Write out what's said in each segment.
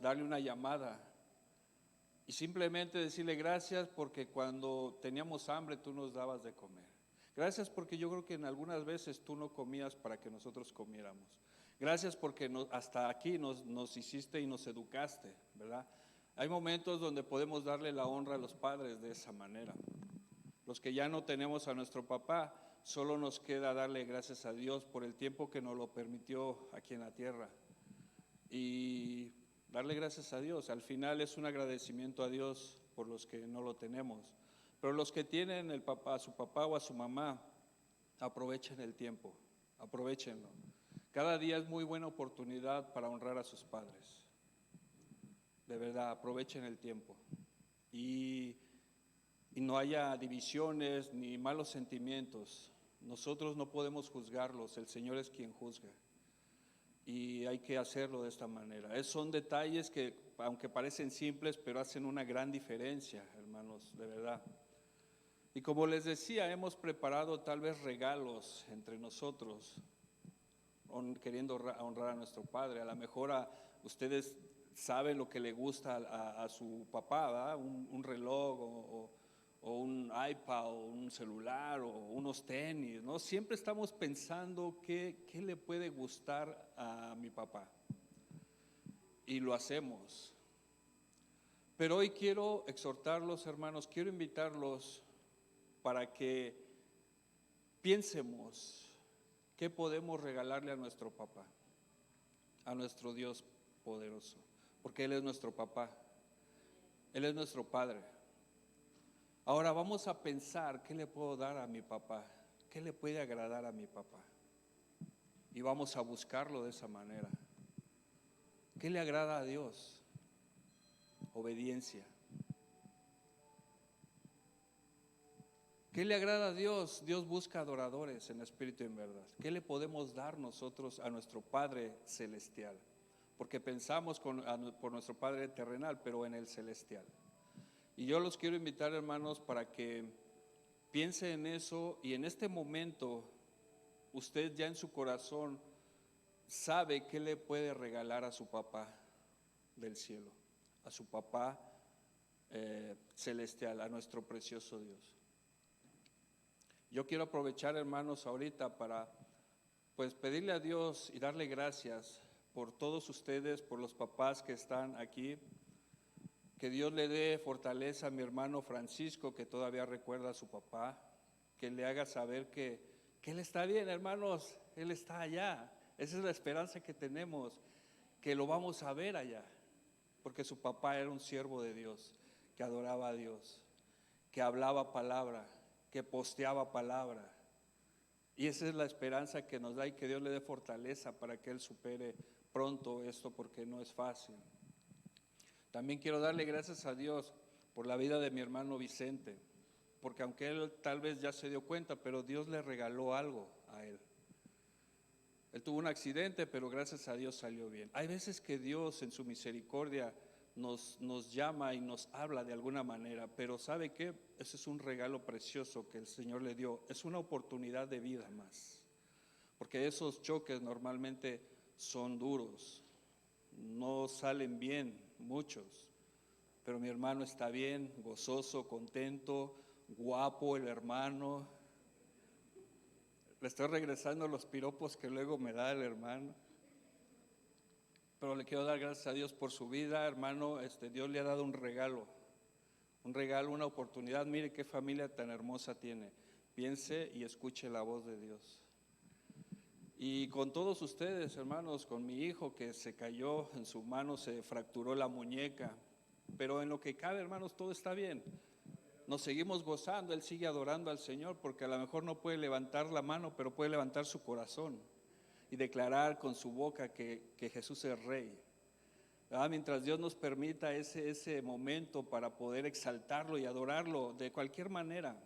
darle una llamada y simplemente decirle gracias porque cuando teníamos hambre tú nos dabas de comer. Gracias porque yo creo que en algunas veces tú no comías para que nosotros comiéramos. Gracias porque hasta aquí nos hiciste y nos educaste, ¿verdad? Hay momentos donde podemos darle la honra a los padres de esa manera. Los que ya no tenemos a nuestro papá, solo nos queda darle gracias a Dios por el tiempo que nos lo permitió aquí en la tierra. Y darle gracias a Dios. Al final es un agradecimiento a Dios por los que no lo tenemos. Pero los que tienen a su papá o a su mamá, aprovechen el tiempo, aprovechenlo. Cada día es muy buena oportunidad para honrar a sus padres. De verdad, aprovechen el tiempo. Y no haya divisiones ni malos sentimientos. Nosotros no podemos juzgarlos, el Señor es quien juzga. Y hay que hacerlo de esta manera. Son detalles que, aunque parecen simples, pero hacen una gran diferencia, hermanos, de verdad. Y como les decía, hemos preparado tal vez regalos entre nosotros, queriendo honrar a nuestro Padre. A lo mejor ustedes saben lo que le gusta a su papá, ¿verdad? Un reloj o un iPad o un celular o unos tenis, ¿no? Siempre estamos pensando qué le puede gustar a mi papá y lo hacemos. Pero hoy quiero exhortarlos, hermanos, quiero invitarlos para que piensemos qué podemos regalarle a nuestro papá, a nuestro Dios poderoso, porque Él es nuestro papá, Él es nuestro Padre. Ahora vamos a pensar qué le puedo dar a mi papá, qué le puede agradar a mi papá. Y vamos a buscarlo de esa manera. ¿Qué le agrada a Dios? Obediencia. ¿Qué le agrada a Dios? Dios busca adoradores en espíritu y en verdad. ¿Qué le podemos dar nosotros a nuestro Padre celestial? Porque pensamos por nuestro Padre terrenal, pero en el celestial. Y yo los quiero invitar, hermanos, para que piense en eso y en este momento usted ya en su corazón sabe qué le puede regalar a su papá del cielo, a su papá celestial, a nuestro precioso Dios. Yo quiero aprovechar, hermanos, ahorita para pues pedirle a Dios y darle gracias por todos ustedes, por los papás que están aquí. Que Dios le dé fortaleza a mi hermano Francisco, que todavía recuerda a su papá, que le haga saber que él está bien, hermanos, él está allá. Esa es la esperanza que tenemos, que lo vamos a ver allá, porque su papá era un siervo de Dios, que adoraba a Dios, que hablaba palabra, que posteaba palabra. Y esa es la esperanza que nos da y que Dios le dé fortaleza para que él supere pronto esto, porque no es fácil. También quiero darle gracias a Dios por la vida de mi hermano Vicente, porque aunque él tal vez ya se dio cuenta, pero Dios le regaló algo a él. Él tuvo un accidente, pero gracias a Dios salió bien. Hay veces que Dios en su misericordia nos llama y nos habla de alguna manera, pero ¿sabe qué? Ese es un regalo precioso que el Señor le dio, es una oportunidad de vida más, porque esos choques normalmente son duros, no salen bien muchos, pero mi hermano está bien, gozoso, contento, guapo el hermano. Le estoy regresando los piropos que luego me da el hermano, pero le quiero dar gracias a Dios por su vida, hermano. Dios le ha dado un regalo, una oportunidad. Mire qué familia tan hermosa tiene. Piense y escuche la voz de Dios. Y con todos ustedes, hermanos, con mi hijo que se cayó, en su mano se fracturó la muñeca, pero en lo que cabe, hermanos, todo está bien. Nos seguimos gozando, él sigue adorando al Señor, porque a lo mejor no puede levantar la mano, pero puede levantar su corazón y declarar con su boca que Jesús es Rey. Mientras Dios nos permita ese momento para poder exaltarlo y adorarlo de cualquier manera.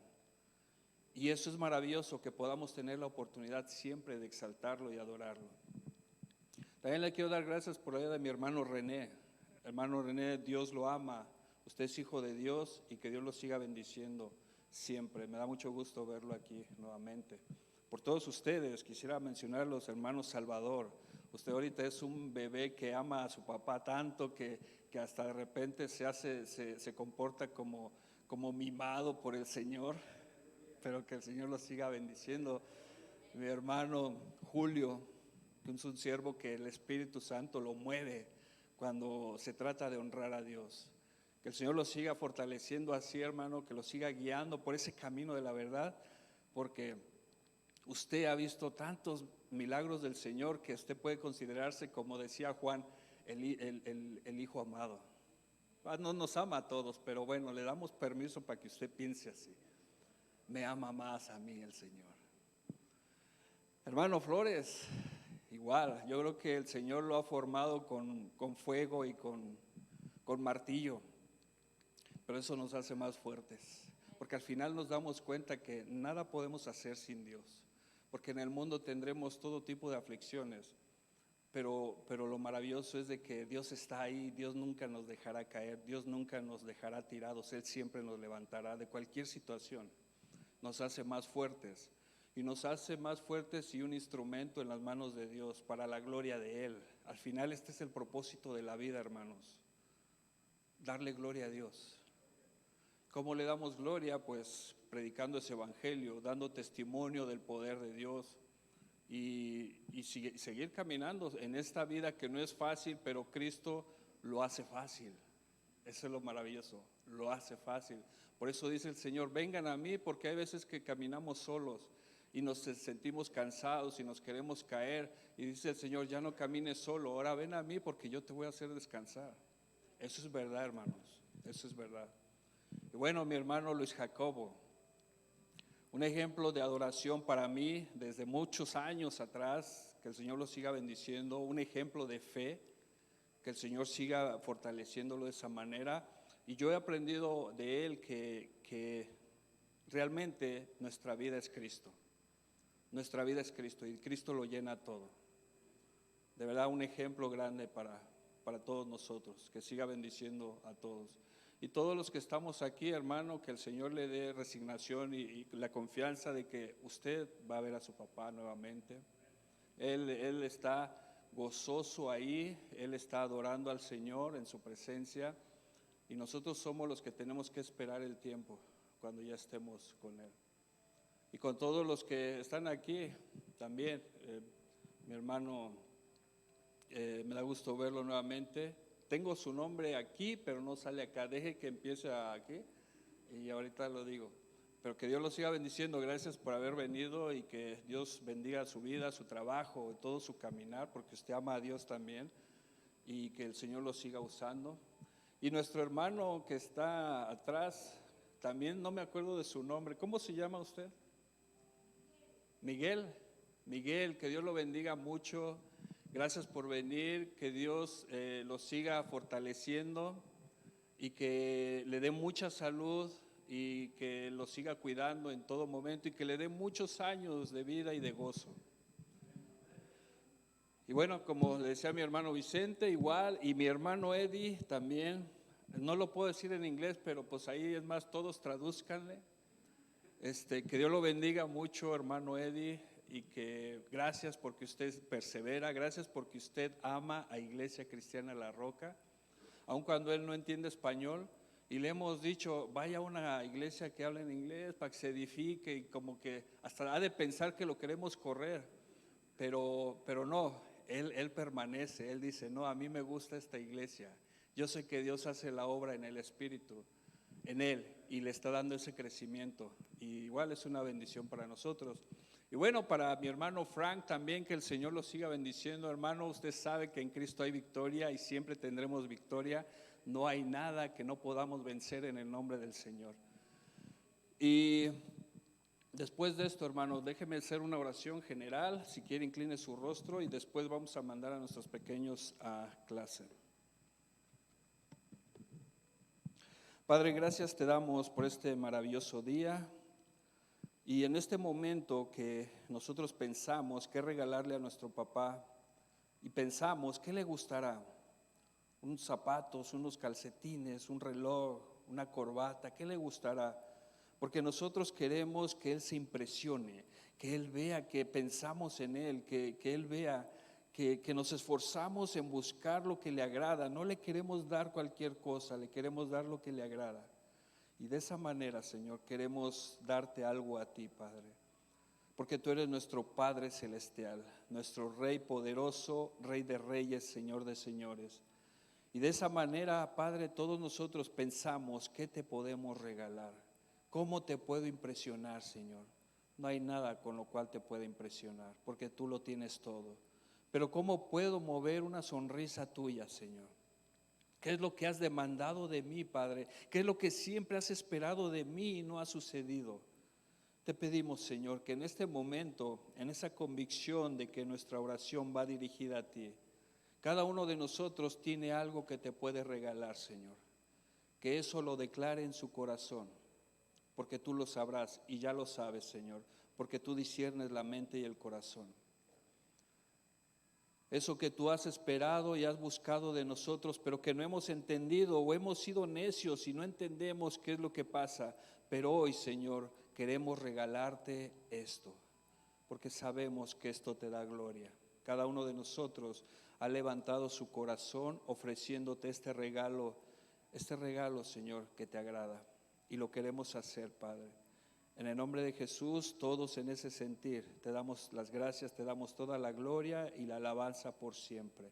Y eso es maravilloso, que podamos tener la oportunidad siempre de exaltarlo y adorarlo. También le quiero dar gracias por la vida de mi hermano René. Hermano René, Dios lo ama, usted es hijo de Dios y que Dios lo siga bendiciendo siempre. Me da mucho gusto verlo aquí nuevamente. Por todos ustedes, quisiera mencionar a los hermanos Salvador, Usted ahorita es un bebé que ama a su papá tanto que hasta de repente se comporta como mimado por el Señor, pero que el Señor lo siga bendiciendo. Mi hermano Julio, que es un siervo que el Espíritu Santo lo mueve cuando se trata de honrar a Dios. Que el Señor lo siga fortaleciendo así, hermano, que lo siga guiando por ese camino de la verdad, porque usted ha visto tantos milagros del Señor que usted puede considerarse, como decía Juan, el hijo amado. No nos ama a todos, pero bueno, le damos permiso para que usted piense así. Me ama más a mí el Señor. Hermano Flores, igual, yo creo que el Señor lo ha formado con fuego y con martillo, pero eso nos hace más fuertes, porque al final nos damos cuenta que nada podemos hacer sin Dios, porque en el mundo tendremos todo tipo de aflicciones, pero lo maravilloso es de que Dios está ahí, Dios nunca nos dejará caer, Dios nunca nos dejará tirados, Él siempre nos levantará de cualquier situación, nos hace más fuertes. Y nos hace más fuertes y un instrumento en las manos de Dios para la gloria de Él. Al final este es el propósito de la vida, hermanos. Darle gloria a Dios. ¿Cómo le damos gloria? Pues predicando ese evangelio, dando testimonio del poder de Dios y seguir caminando en esta vida que no es fácil, pero Cristo lo hace fácil. Eso es lo maravilloso, lo hace fácil. Por eso dice el Señor, vengan a mí, porque hay veces que caminamos solos y nos sentimos cansados y nos queremos caer, y dice el Señor, ya no camines solo, ahora ven a mí porque yo te voy a hacer descansar. Eso es verdad, hermanos, eso es verdad. Y bueno, mi hermano Luis Jacobo, un ejemplo de adoración para mí desde muchos años atrás, que el Señor lo siga bendiciendo, un ejemplo de fe, que el Señor siga fortaleciéndolo de esa manera. Y yo he aprendido de él que realmente nuestra vida es Cristo. Nuestra vida es Cristo y Cristo lo llena todo. De verdad, un ejemplo grande para todos nosotros, que siga bendiciendo a todos. Y todos los que estamos aquí, hermano, que el Señor le dé resignación y la confianza de que usted va a ver a su papá nuevamente. Él está gozoso ahí, Él está adorando al Señor en su presencia, y nosotros somos los que tenemos que esperar el tiempo cuando ya estemos con Él. Y con todos los que están aquí también, mi hermano, me da gusto verlo nuevamente. Tengo su nombre aquí, pero no sale acá. Deje que empiece aquí y ahorita lo digo. Pero que Dios lo siga bendiciendo. Gracias por haber venido y que Dios bendiga su vida, su trabajo, todo su caminar, porque usted ama a Dios también, y que el Señor lo siga usando. Y nuestro hermano que está atrás, también no me acuerdo de su nombre. ¿Cómo se llama usted? Miguel, que Dios lo bendiga mucho. Gracias por venir, que Dios lo siga fortaleciendo y que le dé mucha salud y que lo siga cuidando en todo momento y que le dé muchos años de vida y de gozo. Y bueno, como le decía mi hermano Vicente, igual, y mi hermano Eddie también, no lo puedo decir en inglés, pero pues ahí es más, todos tradúzcanle. Que Dios lo bendiga mucho, hermano Eddie, y que gracias porque usted persevera, gracias porque usted ama a Iglesia Cristiana La Roca, aun cuando él no entiende español, y le hemos dicho, vaya a una iglesia que hable en inglés para que se edifique, y como que hasta ha de pensar que lo queremos correr, pero no, él permanece, él dice, no, a mí me gusta esta iglesia, yo sé que Dios hace la obra en el Espíritu, en él, y le está dando ese crecimiento, y igual es una bendición para nosotros. Y bueno, para mi hermano Frank también, que el Señor lo siga bendiciendo, hermano. Usted sabe que en Cristo hay victoria y siempre tendremos victoria. No hay nada que no podamos vencer en el nombre del Señor. Y después de esto, hermano, déjeme hacer una oración general. Si quiere, incline su rostro y después vamos a mandar a nuestros pequeños a clase. Padre, gracias te damos por este maravilloso día. Y en este momento que nosotros pensamos qué regalarle a nuestro papá y pensamos qué le gustará, unos zapatos, unos calcetines, un reloj, una corbata, qué le gustará, porque nosotros queremos que él se impresione, que él vea que pensamos en él, que él vea que nos esforzamos en buscar lo que le agrada. No le queremos dar cualquier cosa, le queremos dar lo que le agrada. Y de esa manera, Señor, queremos darte algo a ti, Padre. Porque tú eres nuestro Padre celestial, nuestro Rey poderoso, Rey de reyes, Señor de señores. Y de esa manera, Padre, todos nosotros pensamos, ¿qué te podemos regalar? ¿Cómo te puedo impresionar, Señor? No hay nada con lo cual te pueda impresionar, porque tú lo tienes todo. Pero ¿cómo puedo mover una sonrisa tuya, Señor? ¿Qué es lo que has demandado de mí, Padre? ¿Qué es lo que siempre has esperado de mí y no ha sucedido? Te pedimos, Señor, que en este momento, en esa convicción de que nuestra oración va dirigida a ti, cada uno de nosotros tiene algo que te puede regalar, Señor. Que eso lo declare en su corazón, porque tú lo sabrás y ya lo sabes, Señor, porque tú disciernes la mente y el corazón. Eso que tú has esperado y has buscado de nosotros, pero que no hemos entendido o hemos sido necios y no entendemos qué es lo que pasa. Pero hoy, Señor, queremos regalarte esto, porque sabemos que esto te da gloria. Cada uno de nosotros ha levantado su corazón ofreciéndote este regalo, Señor, que te agrada. Y lo queremos hacer, Padre. En el nombre de Jesús, todos en ese sentir, te damos las gracias, te damos toda la gloria y la alabanza por siempre.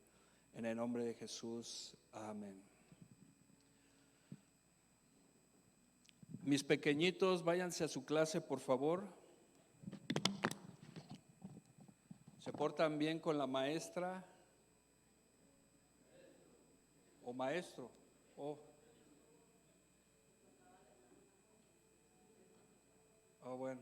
En el nombre de Jesús, amén. Mis pequeñitos, váyanse a su clase, por favor. ¿Se portan bien con la maestra? ¿O maestro? Oh, bueno.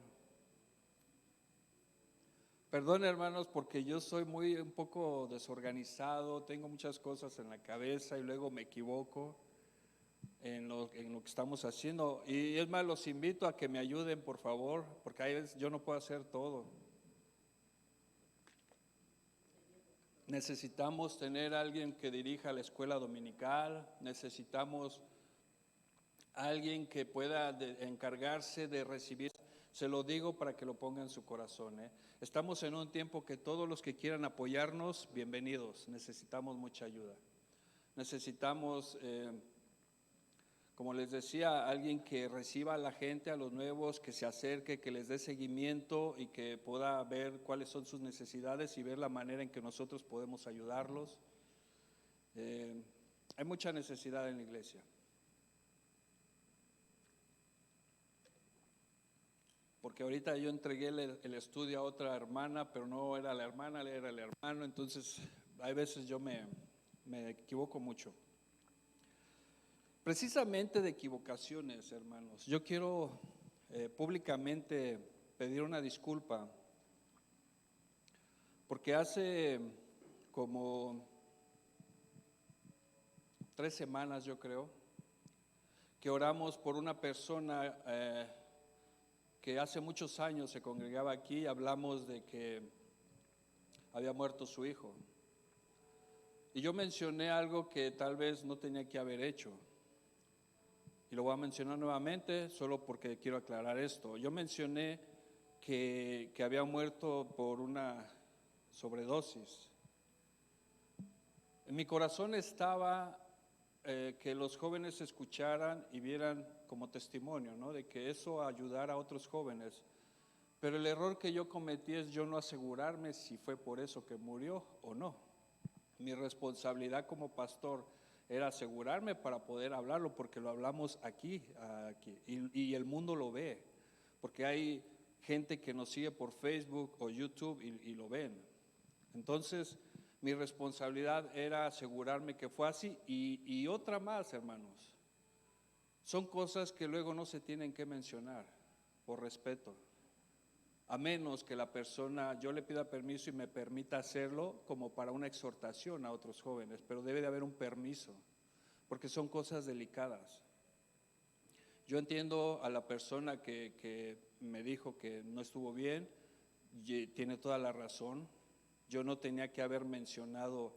Perdón, hermanos, porque yo soy un poco desorganizado, tengo muchas cosas en la cabeza y luego me equivoco en lo que estamos haciendo. Y es más, los invito a que me ayuden, por favor, porque a veces yo no puedo hacer todo. Necesitamos tener a alguien que dirija la escuela dominical, necesitamos a alguien que pueda encargarse de recibir. Se lo digo para que lo ponga en su corazón. Estamos en un tiempo que todos los que quieran apoyarnos, bienvenidos. Necesitamos mucha ayuda. Necesitamos, como les decía, alguien que reciba a la gente, a los nuevos, que se acerque, que les dé seguimiento y que pueda ver cuáles son sus necesidades y ver la manera en que nosotros podemos ayudarlos. Hay mucha necesidad en la iglesia. Porque ahorita yo entregué el estudio a otra hermana, pero no era la hermana, era el hermano, entonces hay veces yo me equivoco mucho. Precisamente de equivocaciones, hermanos, yo quiero públicamente pedir una disculpa, porque hace como 3 semanas, yo creo, que oramos por una persona que hace muchos años se congregaba aquí. Hablamos de que había muerto su hijo. Y yo mencioné algo que tal vez no tenía que haber hecho. Y lo voy a mencionar nuevamente solo porque quiero aclarar esto. Yo mencioné que había muerto por una sobredosis. En mi corazón estaba que los jóvenes escucharan y vieran como testimonio, ¿no? De que eso ayudara a otros jóvenes. Pero el error que yo cometí es yo no asegurarme si fue por eso que murió o no. Mi responsabilidad como pastor era asegurarme para poder hablarlo, porque lo hablamos aquí y el mundo lo ve, porque hay gente que nos sigue por Facebook o YouTube y lo ven. Entonces, mi responsabilidad era asegurarme que fue así. Y otra más, hermanos, son cosas que luego no se tienen que mencionar por respeto, a menos que la persona, yo le pida permiso y me permita hacerlo como para una exhortación a otros jóvenes, pero debe de haber un permiso, porque son cosas delicadas. Yo entiendo a la persona que me dijo que no estuvo bien, y tiene toda la razón. Yo no tenía que haber mencionado,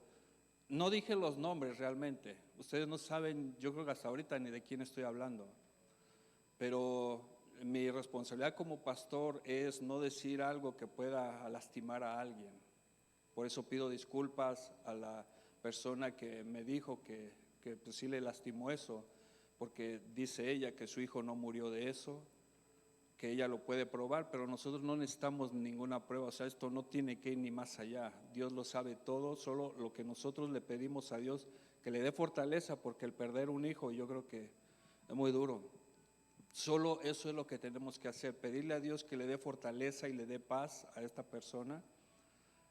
no dije los nombres realmente. Ustedes no saben, yo creo que hasta ahorita ni de quién estoy hablando. Pero mi responsabilidad como pastor es no decir algo que pueda lastimar a alguien. Por eso pido disculpas a la persona que me dijo que pues sí le lastimó eso, porque dice ella que su hijo no murió de eso, que ella lo puede probar, pero nosotros no necesitamos ninguna prueba. O sea, esto no tiene que ir ni más allá. Dios lo sabe todo, solo lo que nosotros le pedimos a Dios, que le dé fortaleza, porque el perder un hijo yo creo que es muy duro. Solo eso es lo que tenemos que hacer, pedirle a Dios que le dé fortaleza y le dé paz a esta persona.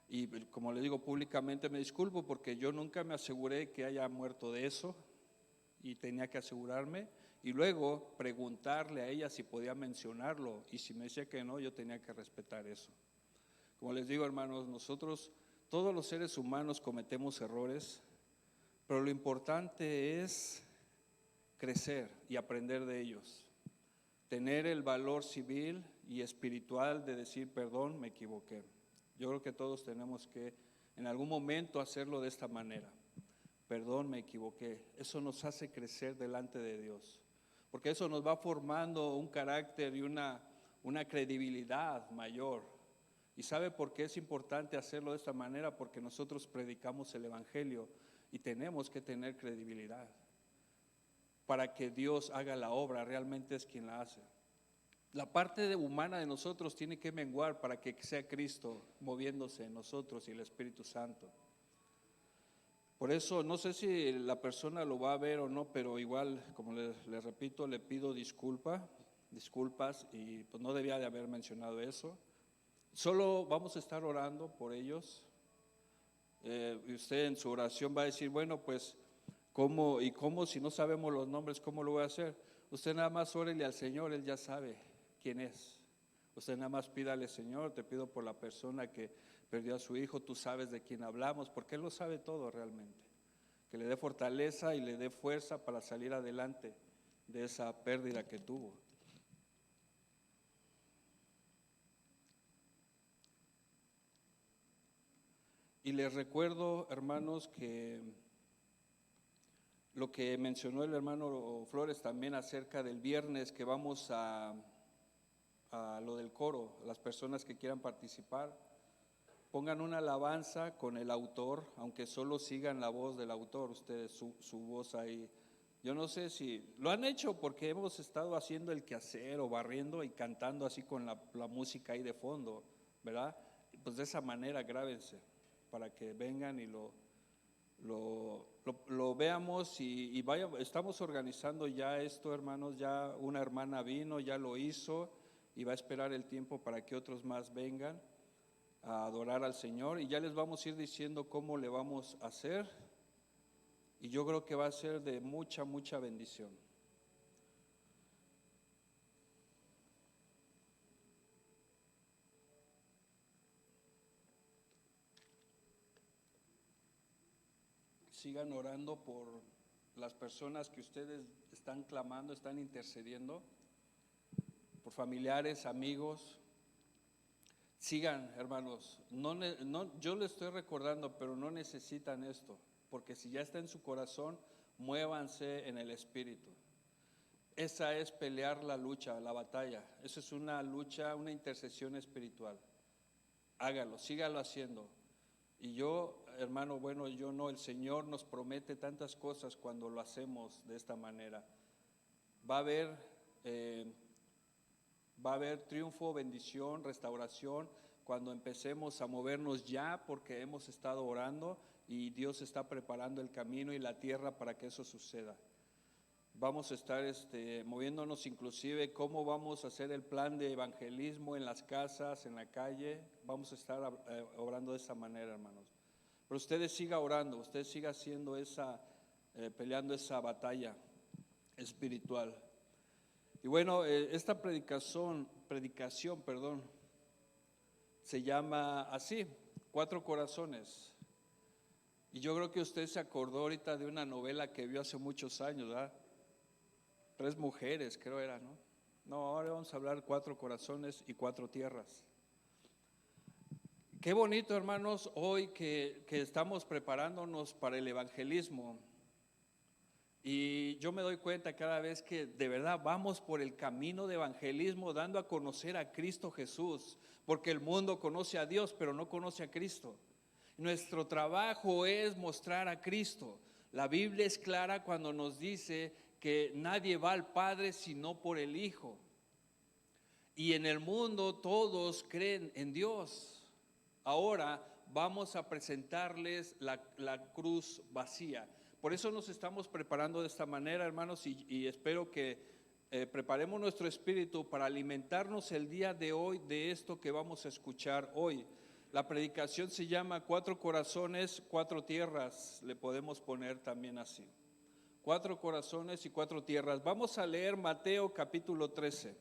Y como le digo públicamente, me disculpo porque yo nunca me aseguré que haya muerto de eso y tenía que asegurarme y luego preguntarle a ella si podía mencionarlo, y si me decía que no, yo tenía que respetar eso. Como les digo, hermanos, nosotros, todos los seres humanos cometemos errores, pero lo importante es crecer y aprender de ellos, tener el valor civil y espiritual de decir perdón, me equivoqué. Yo creo que todos tenemos que en algún momento hacerlo de esta manera. Perdón, me equivoqué. Eso nos hace crecer delante de Dios, porque eso nos va formando un carácter y una credibilidad mayor. ¿Y sabe por qué es importante hacerlo de esta manera? Porque nosotros predicamos el Evangelio y tenemos que tener credibilidad para que Dios haga la obra, realmente es quien la hace. La parte humana de nosotros tiene que menguar para que sea Cristo moviéndose en nosotros y el Espíritu Santo. Por eso no sé si la persona lo va a ver o no, pero igual, como le repito, le pido disculpas, y pues no debía de haber mencionado eso. Solo vamos a estar orando por ellos. Y usted en su oración va a decir, bueno, pues ¿cómo si no sabemos los nombres, cómo lo voy a hacer? Usted nada más órele al Señor, Él ya sabe quién es. Usted nada más pídale, Señor, te pido por la persona que perdió a su hijo, tú sabes de quién hablamos, porque Él lo sabe todo realmente. Que le dé fortaleza y le dé fuerza para salir adelante de esa pérdida que tuvo. Y les recuerdo, hermanos, que lo que mencionó el hermano Flores también acerca del viernes, que vamos a lo del coro, las personas que quieran participar, pongan una alabanza con el autor, aunque solo sigan la voz del autor, ustedes su voz ahí. Yo no sé si lo han hecho porque hemos estado haciendo el quehacer o barriendo y cantando así con la música ahí de fondo, ¿verdad? Pues de esa manera grábense para que vengan y lo veamos y vaya. Estamos organizando ya esto, hermanos. Ya una hermana vino, ya lo hizo y va a esperar el tiempo para que otros más vengan a adorar al Señor, y ya les vamos a ir diciendo cómo le vamos a hacer, y yo creo que va a ser de mucha bendición. Sigan orando por las personas que ustedes están clamando, están intercediendo, por familiares, amigos. Sigan, hermanos, yo les estoy recordando, pero no necesitan esto, porque si ya está en su corazón, muévanse en el Espíritu. Esa es pelear la lucha, la batalla. Eso es una lucha, una intercesión espiritual. Hágalo, sígalo haciendo. Y yo, hermano, bueno, yo no, el Señor nos promete tantas cosas cuando lo hacemos de esta manera. Va a haber triunfo, bendición, restauración cuando empecemos a movernos ya, porque hemos estado orando y Dios está preparando el camino y la tierra para que eso suceda. Vamos a estar moviéndonos, inclusive cómo vamos a hacer el plan de evangelismo en las casas, en la calle. Vamos a estar obrando de esa manera, hermanos. Pero ustedes sigan orando, ustedes sigan haciendo peleando esa batalla espiritual. Y bueno, esta predicación, se llama así, 4 corazones. Y yo creo que usted se acordó ahorita de una novela que vio hace muchos años, ¿verdad? 3 mujeres, creo era, ¿no? No, ahora vamos a hablar 4 corazones y 4 tierras. Qué bonito, hermanos, hoy que estamos preparándonos para el evangelismo. Y yo me doy cuenta cada vez que de verdad vamos por el camino de evangelismo, dando a conocer a Cristo Jesús, porque el mundo conoce a Dios, pero no conoce a Cristo. Nuestro trabajo es mostrar a Cristo. La Biblia es clara cuando nos dice que nadie va al Padre sino por el Hijo. Y en el mundo todos creen en Dios. Ahora vamos a presentarles la cruz vacía. Por eso nos estamos preparando de esta manera, hermanos, y espero que preparemos nuestro espíritu para alimentarnos el día de hoy de esto que vamos a escuchar hoy. La predicación se llama 4 corazones, 4 tierras, le podemos poner también así. 4 corazones y 4 tierras. Vamos a leer Mateo capítulo 13.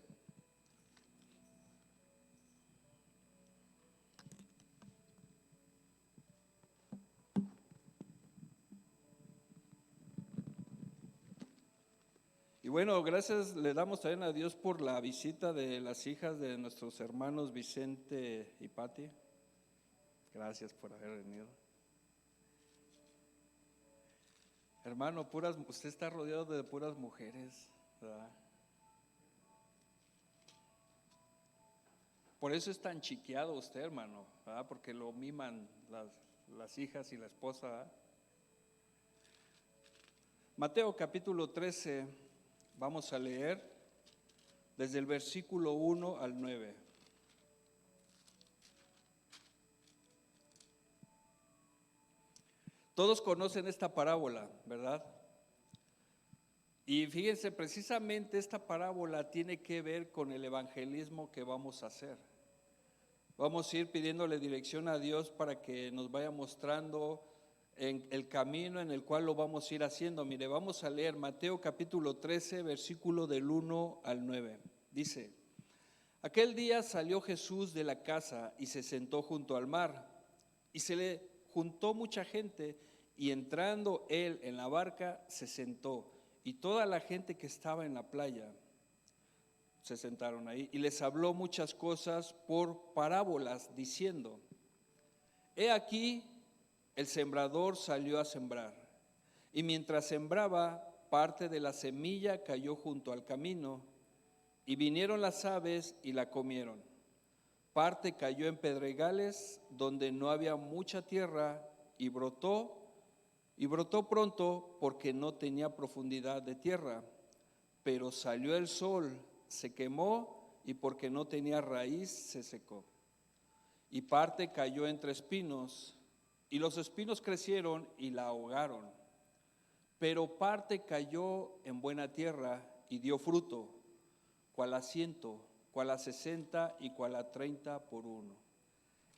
Y bueno, gracias le damos también a Dios por la visita de las hijas de nuestros hermanos Vicente y Pati. Gracias por haber venido. Hermano, usted está rodeado de puras mujeres, ¿verdad? Por eso es tan chiqueado usted, hermano, ¿verdad? Porque lo miman las hijas y la esposa, ¿verdad? Mateo capítulo 13, vamos a leer desde el versículo 1 al 9. Todos conocen esta parábola, ¿verdad? Y fíjense, precisamente esta parábola tiene que ver con el evangelismo que vamos a hacer. Vamos a ir pidiéndole dirección a Dios para que nos vaya mostrando en el camino en el cual lo vamos a ir haciendo. Mire, vamos a leer Mateo capítulo 13, versículo del 1 al 9. Dice: aquel día salió Jesús de la casa y se sentó junto al mar, y se le juntó mucha gente, y entrando él en la barca se sentó, y toda la gente que estaba en la playa se sentaron ahí, y les habló muchas cosas por parábolas, diciendo: he aquí, el sembrador salió a sembrar, y mientras sembraba, parte de la semilla cayó junto al camino, y vinieron las aves y la comieron. Parte cayó en pedregales, donde no había mucha tierra, y brotó pronto, porque no tenía profundidad de tierra. Pero salió el sol, se quemó, y porque no tenía raíz, se secó. Y parte cayó entre espinos, y los espinos crecieron y la ahogaron. Pero parte cayó en buena tierra y dio fruto, cual a 100, cual a 60 y cual a 30 por uno.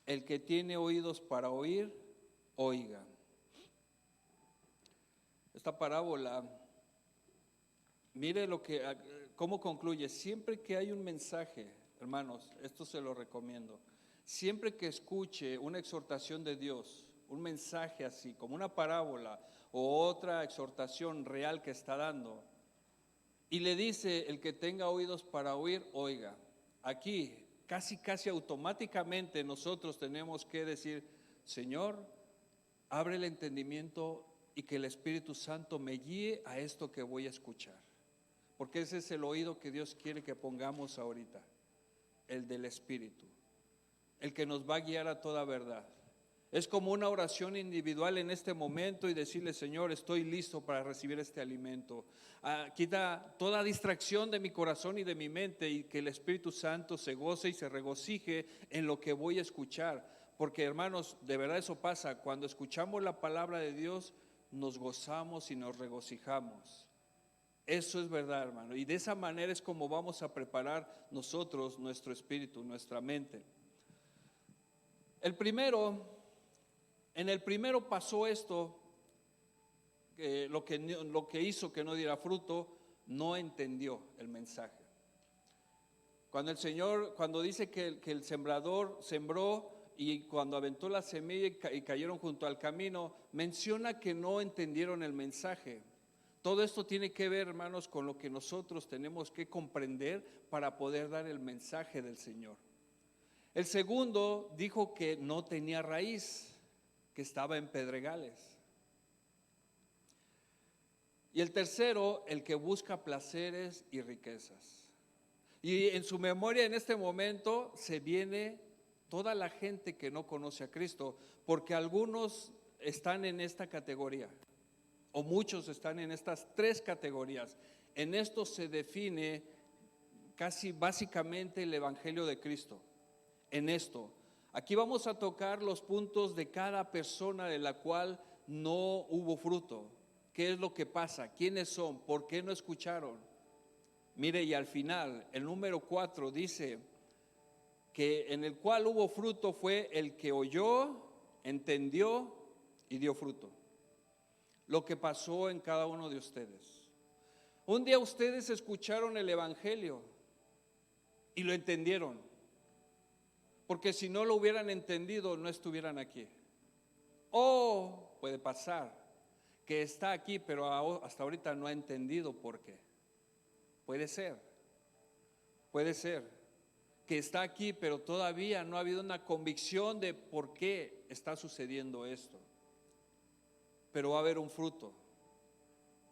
El que tiene oídos para oír, oiga. Esta parábola, mire cómo concluye. Siempre que hay un mensaje, hermanos, esto se lo recomiendo. Siempre que escuche una exhortación de Dios, un mensaje así, como una parábola o otra exhortación real que está dando, y le dice: el que tenga oídos para oír, oiga. Aquí, casi automáticamente nosotros tenemos que decir: Señor, abre el entendimiento y que el Espíritu Santo me guíe a esto que voy a escuchar. Porque ese es el oído que Dios quiere que pongamos ahorita, el del Espíritu, el que nos va a guiar a toda verdad. Es como una oración individual en este momento y decirle: Señor, estoy listo para recibir este alimento. Quita toda distracción de mi corazón y de mi mente, y que el Espíritu Santo se goce y se regocije en lo que voy a escuchar. Porque, hermanos, de verdad eso pasa. Cuando escuchamos la palabra de Dios, nos gozamos y nos regocijamos. Eso es verdad, hermano. Y de esa manera es como vamos a preparar nosotros nuestro espíritu, nuestra mente. En el primero pasó esto, lo que hizo que no diera fruto, no entendió el mensaje. Cuando dice que el sembrador sembró, y cuando aventó la semilla y cayeron junto al camino, menciona que no entendieron el mensaje. Todo esto tiene que ver, hermanos, con lo que nosotros tenemos que comprender para poder dar el mensaje del Señor. El segundo dijo que no tenía raíz, que estaba en pedregales. Y el tercero, el que busca placeres y riquezas. Y en su memoria en este momento se viene toda la gente que no conoce a Cristo, porque algunos están en esta categoría, o muchos están en estas tres categorías. En esto se define casi básicamente el Evangelio de Cristo. En esto, aquí vamos a tocar los puntos de cada persona de la cual no hubo fruto. ¿Qué es lo que pasa? ¿Quiénes son? ¿Por qué no escucharon? Mire, y al final, el número 4 dice que en el cual hubo fruto fue el que oyó, entendió y dio fruto. Lo que pasó en cada uno de ustedes. Un día ustedes escucharon el Evangelio y lo entendieron, porque si no lo hubieran entendido no estuvieran aquí. O puede pasar que está aquí pero hasta ahorita no ha entendido por qué. Puede ser que está aquí pero todavía no ha habido una convicción de por qué está sucediendo esto. Pero va a haber un fruto.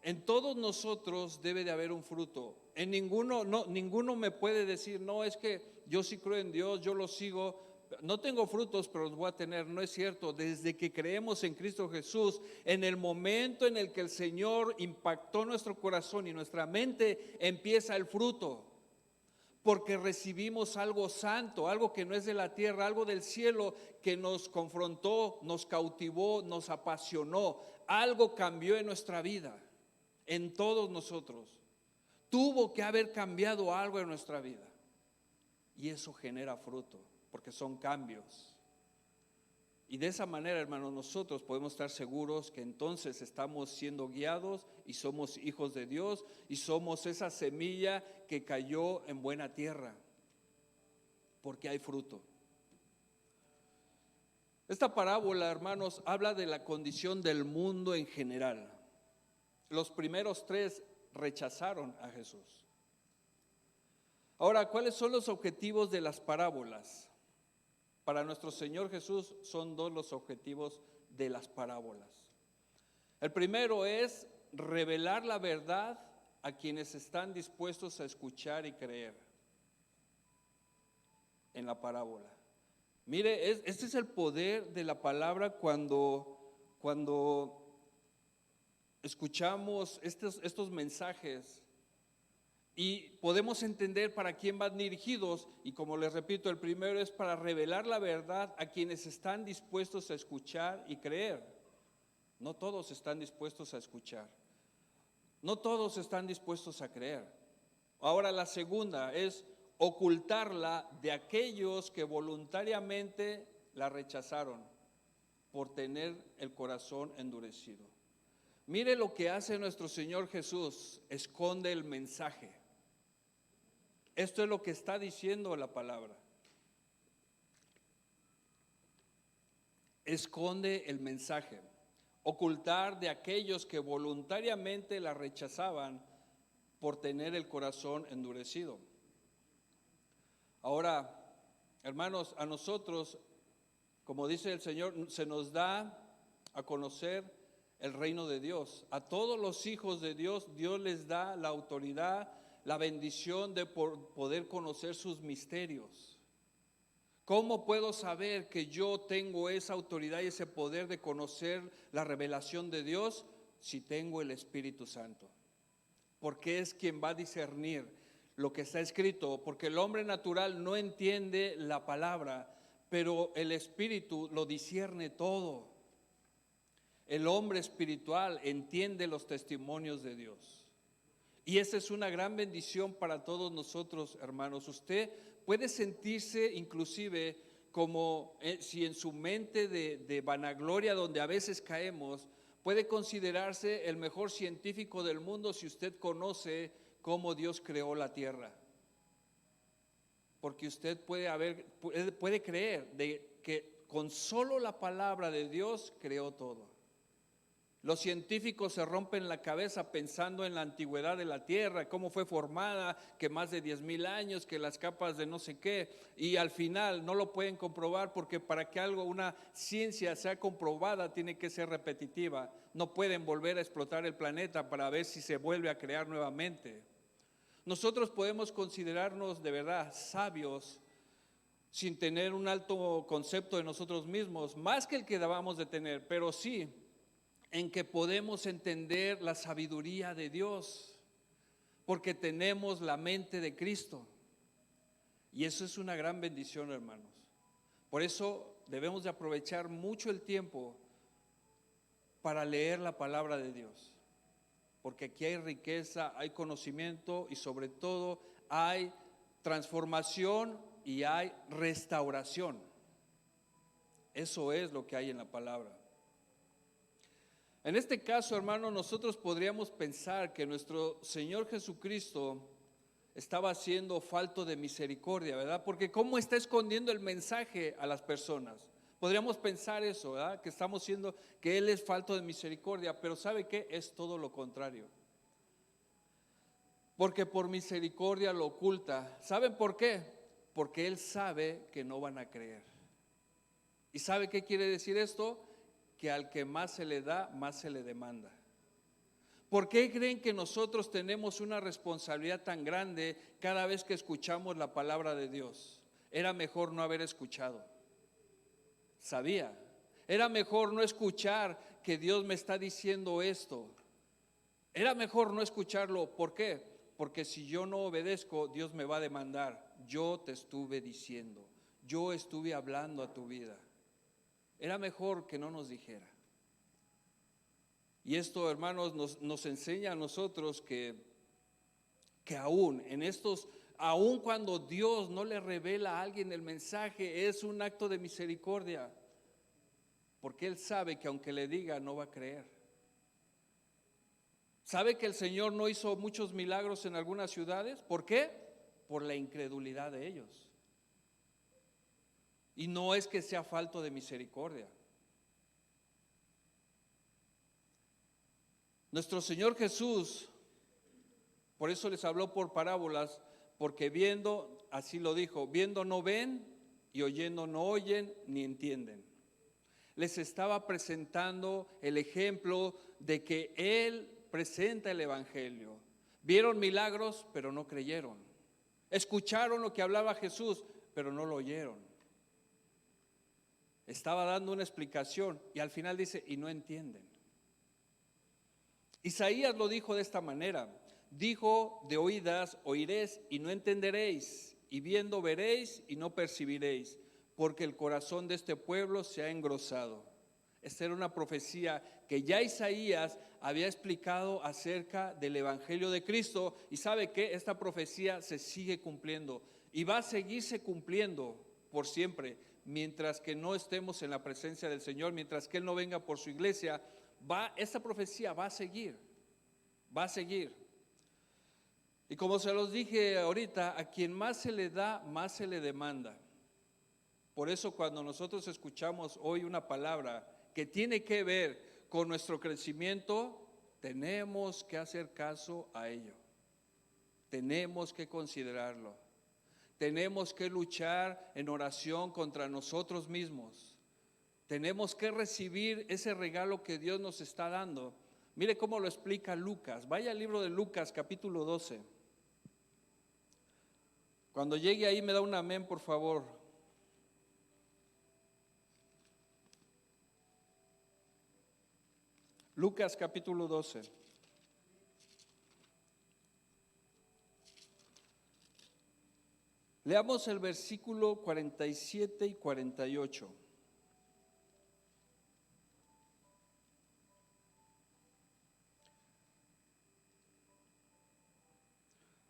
En todos nosotros debe de haber un fruto. En ninguno me puede decir, no, es que yo sí creo en Dios, yo lo sigo, no tengo frutos, pero los voy a tener. No es cierto. Desde que creemos en Cristo Jesús, en el momento en el que el Señor impactó nuestro corazón y nuestra mente, empieza el fruto. Porque recibimos algo santo, algo que no es de la tierra, algo del cielo que nos confrontó, nos cautivó, nos apasionó. Algo cambió en nuestra vida, en todos nosotros. Tuvo que haber cambiado algo en nuestra vida. Y eso genera fruto, porque son cambios. Y de esa manera, hermanos, nosotros podemos estar seguros que entonces estamos siendo guiados y somos hijos de Dios y somos esa semilla que cayó en buena tierra, porque hay fruto. Esta parábola, hermanos, habla de la condición del mundo en general. Los primeros tres rechazaron a Jesús. Ahora, ¿cuáles son los objetivos de las parábolas? Para nuestro Señor Jesús son dos los objetivos de las parábolas. El primero es revelar la verdad a quienes están dispuestos a escuchar y creer en la parábola. Mire, este es el poder de la palabra cuando escuchamos estos mensajes. Y podemos entender para quién van dirigidos, y como les repito, el primero es para revelar la verdad a quienes están dispuestos a escuchar y creer. No todos están dispuestos a escuchar, no todos están dispuestos a creer. Ahora la segunda es ocultarla de aquellos que voluntariamente la rechazaron por tener el corazón endurecido. Mire lo que hace nuestro Señor Jesús, esconde el mensaje. Esto es lo que está diciendo la palabra. Esconde el mensaje. Ocultar de aquellos que voluntariamente la rechazaban por tener el corazón endurecido. Ahora, hermanos, a nosotros, como dice el Señor, se nos da a conocer el reino de Dios. A todos los hijos de Dios, Dios les da la autoridad, la bendición de poder conocer sus misterios. ¿Cómo puedo saber que yo tengo esa autoridad y ese poder de conocer la revelación de Dios? Si tengo el Espíritu Santo. Porque es quien va a discernir lo que está escrito. Porque el hombre natural no entiende la palabra, pero el Espíritu lo discierne todo. El hombre espiritual entiende los testimonios de Dios. Y esa es una gran bendición para todos nosotros, hermanos. Usted puede sentirse inclusive como si en su mente de vanagloria, donde a veces caemos, puede considerarse el mejor científico del mundo si usted conoce cómo Dios creó la tierra. Porque usted puede creer de que con solo la palabra de Dios creó todo. Los científicos se rompen la cabeza pensando en la antigüedad de la tierra, cómo fue formada, que más de 10,000 años, que las capas de no sé qué, y al final no lo pueden comprobar porque para que una ciencia sea comprobada tiene que ser repetitiva. No pueden volver a explotar el planeta para ver si se vuelve a crear nuevamente. Nosotros podemos considerarnos de verdad sabios sin tener un alto concepto de nosotros mismos, más que el que debamos de tener, pero sí en que podemos entender la sabiduría de Dios, porque tenemos la mente de Cristo. Y eso es una gran bendición, hermanos. Por eso debemos de aprovechar mucho el tiempo para leer la palabra de Dios, porque aquí hay riqueza, hay conocimiento y sobre todo hay transformación y hay restauración. Eso es lo que hay en la palabra. En este caso, hermano, nosotros podríamos pensar que nuestro Señor Jesucristo estaba siendo falto de misericordia, ¿verdad? Porque ¿cómo está escondiendo el mensaje a las personas? Podríamos pensar eso, ¿verdad? Que estamos siendo, que Él es falto de misericordia, pero ¿sabe qué? Es todo lo contrario. Porque por misericordia lo oculta. ¿Saben por qué? Porque Él sabe que no van a creer. ¿Y sabe qué quiere decir esto? Que al que más se le da, más se le demanda. ¿Por qué creen que nosotros tenemos una responsabilidad tan grande cada vez que escuchamos la palabra de Dios? Era mejor no haber escuchado. Sabía. Era mejor no escuchar que Dios me está diciendo esto. Era mejor no escucharlo. ¿Por qué? Porque si yo no obedezco, Dios me va a demandar. Yo te estuve diciendo, yo estuve hablando a tu vida. Era mejor que no nos dijera. Y esto, hermanos, nos enseña a nosotros que aún en estos, aún cuando Dios no le revela a alguien el mensaje, es un acto de misericordia, porque Él sabe que aunque le diga, no va a creer. ¿Sabe que el Señor no hizo muchos milagros en algunas ciudades? ¿Por qué? Por la incredulidad de ellos. Y no es que sea falto de misericordia. Nuestro Señor Jesús, por eso les habló por parábolas, porque viendo, así lo dijo, viendo no ven y oyendo no oyen ni entienden. Les estaba presentando el ejemplo de que Él presenta el Evangelio. Vieron milagros, pero no creyeron. Escucharon lo que hablaba Jesús, pero no lo oyeron. Estaba dando una explicación y al final dice, y no entienden. Isaías lo dijo de esta manera, dijo, de oídas oiréis y no entenderéis, y viendo veréis y no percibiréis, porque el corazón de este pueblo se ha engrosado. Esta era una profecía que ya Isaías había explicado acerca del Evangelio de Cristo, y sabe que esta profecía se sigue cumpliendo y va a seguirse cumpliendo por siempre, mientras que no estemos en la presencia del Señor, mientras que Él no venga por su iglesia. Esta profecía va a seguir, va a seguir. Y como se los dije ahorita, a quien más se le da, más se le demanda. Por eso cuando nosotros escuchamos hoy una palabra que tiene que ver con nuestro crecimiento, tenemos que hacer caso a ello. Tenemos que considerarlo. Tenemos que luchar en oración contra nosotros mismos. Tenemos que recibir ese regalo que Dios nos está dando. Mire cómo lo explica Lucas. Vaya al libro de Lucas, capítulo 12. Cuando llegue ahí me da un amén, por favor. Lucas, capítulo 12. Leamos el versículo 47 y 48.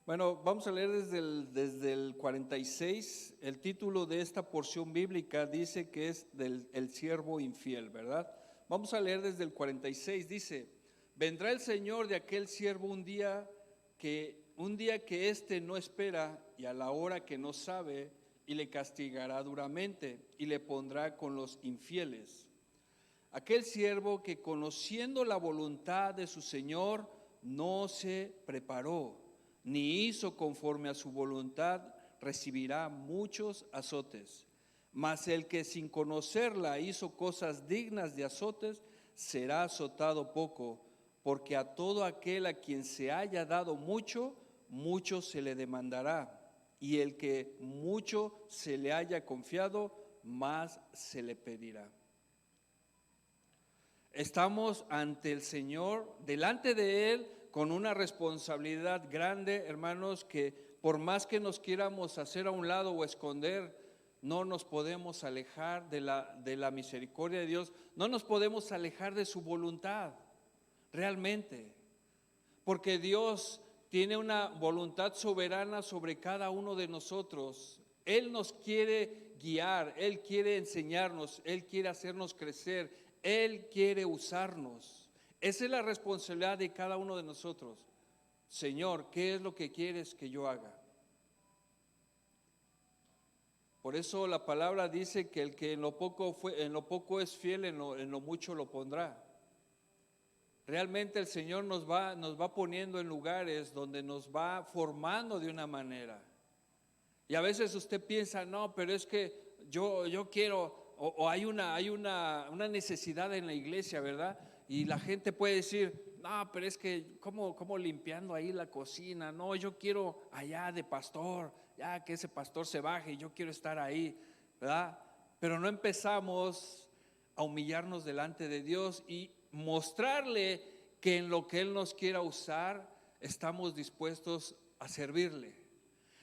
Bueno, vamos a leer desde el 46. El título de esta porción bíblica dice que es el siervo infiel, ¿verdad? Vamos a leer desde el 46. Dice, vendrá el Señor de aquel siervo un día que éste no espera y a la hora que no sabe, y le castigará duramente y le pondrá con los infieles. Aquel siervo que conociendo la voluntad de su Señor no se preparó, ni hizo conforme a su voluntad, recibirá muchos azotes. Mas el que sin conocerla hizo cosas dignas de azotes, será azotado poco, porque a todo aquel a quien se haya dado mucho, mucho se le demandará, y el que mucho se le haya confiado, más se le pedirá. Estamos ante el Señor, delante de Él, con una responsabilidad grande, hermanos, que por más que nos quieramos hacer a un lado o esconder, no nos podemos alejar de la misericordia de Dios, no nos podemos alejar de su voluntad, realmente, porque Dios tiene una voluntad soberana sobre cada uno de nosotros. Él nos quiere guiar, Él quiere enseñarnos, Él quiere hacernos crecer, Él quiere usarnos. Esa es la responsabilidad de cada uno de nosotros. Señor, ¿qué es lo que quieres que yo haga? Por eso la palabra dice que el que en lo poco es fiel, en lo mucho lo pondrá. Realmente el Señor nos va poniendo en lugares donde nos va formando de una manera. Y a veces usted piensa, no, pero es que yo quiero, o hay una necesidad en la iglesia, ¿verdad? Y la gente puede decir, no, pero es que ¿cómo limpiando ahí la cocina? No, yo quiero allá de pastor, ya que ese pastor se baje y yo quiero estar ahí, ¿verdad? Pero no empezamos a humillarnos delante de Dios y mostrarle que en lo que Él nos quiera usar, estamos dispuestos a servirle.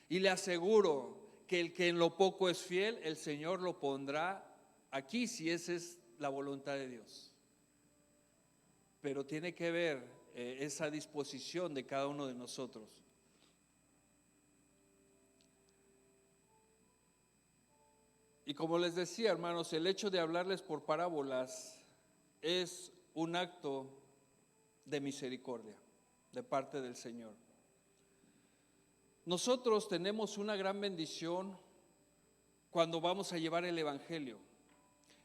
Y le aseguro que el que en lo poco es fiel, el Señor lo pondrá aquí, si esa es la voluntad de Dios. Pero tiene que ver esa disposición de cada uno de nosotros. Y como les decía, hermanos, el hecho de hablarles por parábolas es un acto de misericordia de parte del Señor. Nosotros tenemos una gran bendición cuando vamos a llevar el Evangelio.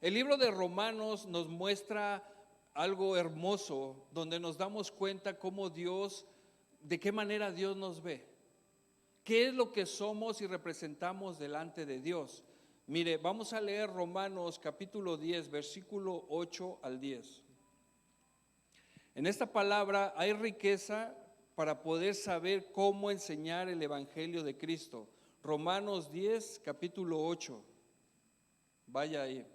El libro de Romanos nos muestra algo hermoso, donde nos damos cuenta cómo Dios, de qué manera Dios nos ve, qué es lo que somos y representamos delante de Dios. Mire, vamos a leer Romanos capítulo 10, versículo 8 al 10. En esta palabra hay riqueza para poder saber cómo enseñar el Evangelio de Cristo. Romanos 10, capítulo 8. Vaya ahí.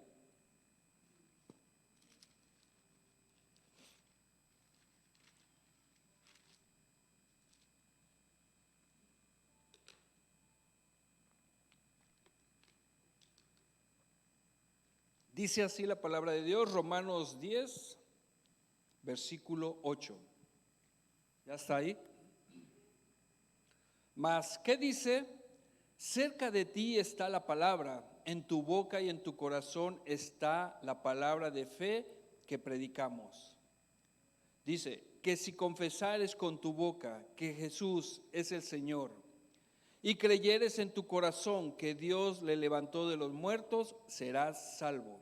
Dice así la palabra de Dios, Romanos 10, versículo 8. ¿Ya está ahí? Mas, ¿qué dice? Cerca de ti está la palabra, en tu boca y en tu corazón está la palabra de fe que predicamos. Dice, que si confesares con tu boca que Jesús es el Señor y creyeres en tu corazón que Dios le levantó de los muertos, serás salvo.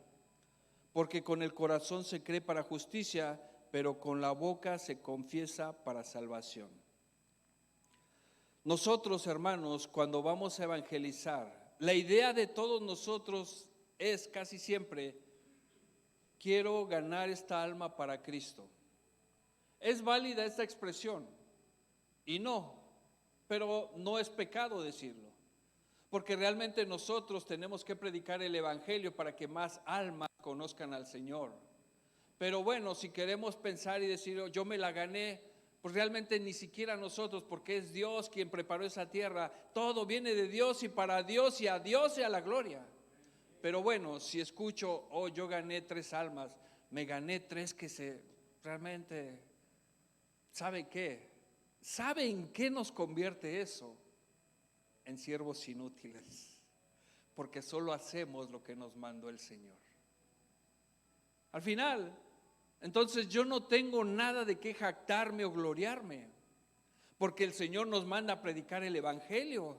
Porque con el corazón se cree para justicia, pero con la boca se confiesa para salvación. Nosotros, hermanos, cuando vamos a evangelizar, la idea de todos nosotros es casi siempre, quiero ganar esta alma para Cristo. ¿Es válida esta expresión? Y no, pero no es pecado decirlo, porque realmente nosotros tenemos que predicar el evangelio para que más almas conozcan al Señor. Pero bueno, si queremos pensar y decir, yo me la gané, pues realmente ni siquiera nosotros, porque es Dios quien preparó esa tierra. Todo viene de Dios y para Dios y a Dios sea la gloria. Pero bueno, si escucho, yo gané 3 almas, me gané 3 que realmente, ¿sabe qué? ¿Sabe en qué nos convierte eso? En siervos inútiles, porque solo hacemos lo que nos mandó el Señor. Al final, entonces yo no tengo nada de qué jactarme o gloriarme, porque el Señor nos manda a predicar el Evangelio.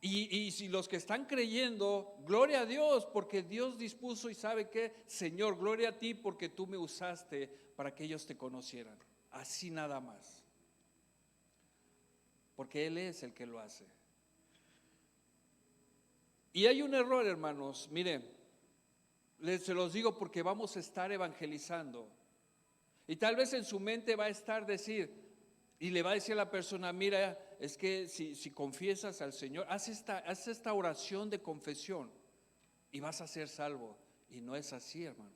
Y si los que están creyendo, gloria a Dios, porque Dios dispuso y sabe que, Señor, gloria a ti porque tú me usaste para que ellos te conocieran. Así nada más. Porque Él es el que lo hace. Y hay un error, hermanos, miren, se los digo porque vamos a estar evangelizando. Y tal vez en su mente va a estar decir, Y le va a decir a la persona, mira, es que si confiesas al Señor, haz esta oración de confesión y vas a ser salvo. Y no es así, hermanos.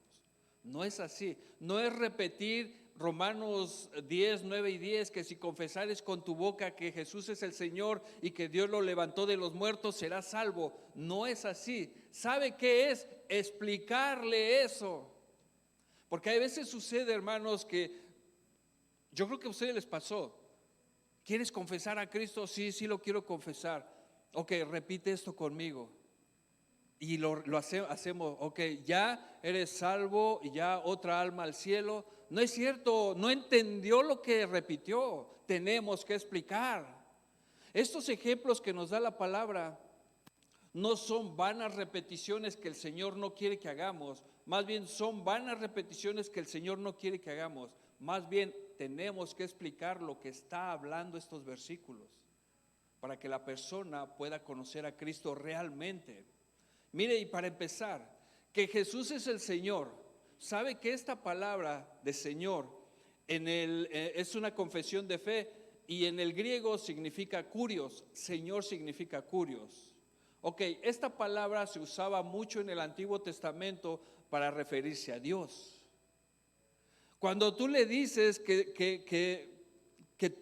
No es así. No es repetir Romanos 10, 9 y 10, que si confesares con tu boca que Jesús es el Señor y que Dios lo levantó de los muertos, serás salvo. No es así. ¿Sabe qué es? Explicarle eso. Porque a veces sucede, hermanos, que yo creo que a ustedes les pasó. ¿Quieres confesar a Cristo? Sí, sí lo quiero confesar. Ok, repite esto conmigo. Y lo hacemos, ok, ya eres salvo y ya otra alma al cielo. No es cierto, no entendió lo que repitió. Tenemos que explicar. Estos ejemplos que nos da la palabra no son vanas repeticiones que el Señor no quiere que hagamos. Más bien son vanas repeticiones que el Señor no quiere que hagamos. Más bien tenemos que explicar lo que está hablando estos versículos para que la persona pueda conocer a Cristo realmente. Mire, y para empezar, que Jesús es el Señor. ¿Sabe que esta palabra de Señor es una confesión de fe? Y en el griego significa kurios. Señor significa kurios. Ok, esta palabra se usaba mucho en el Antiguo Testamento para referirse a Dios. Cuando tú le dices que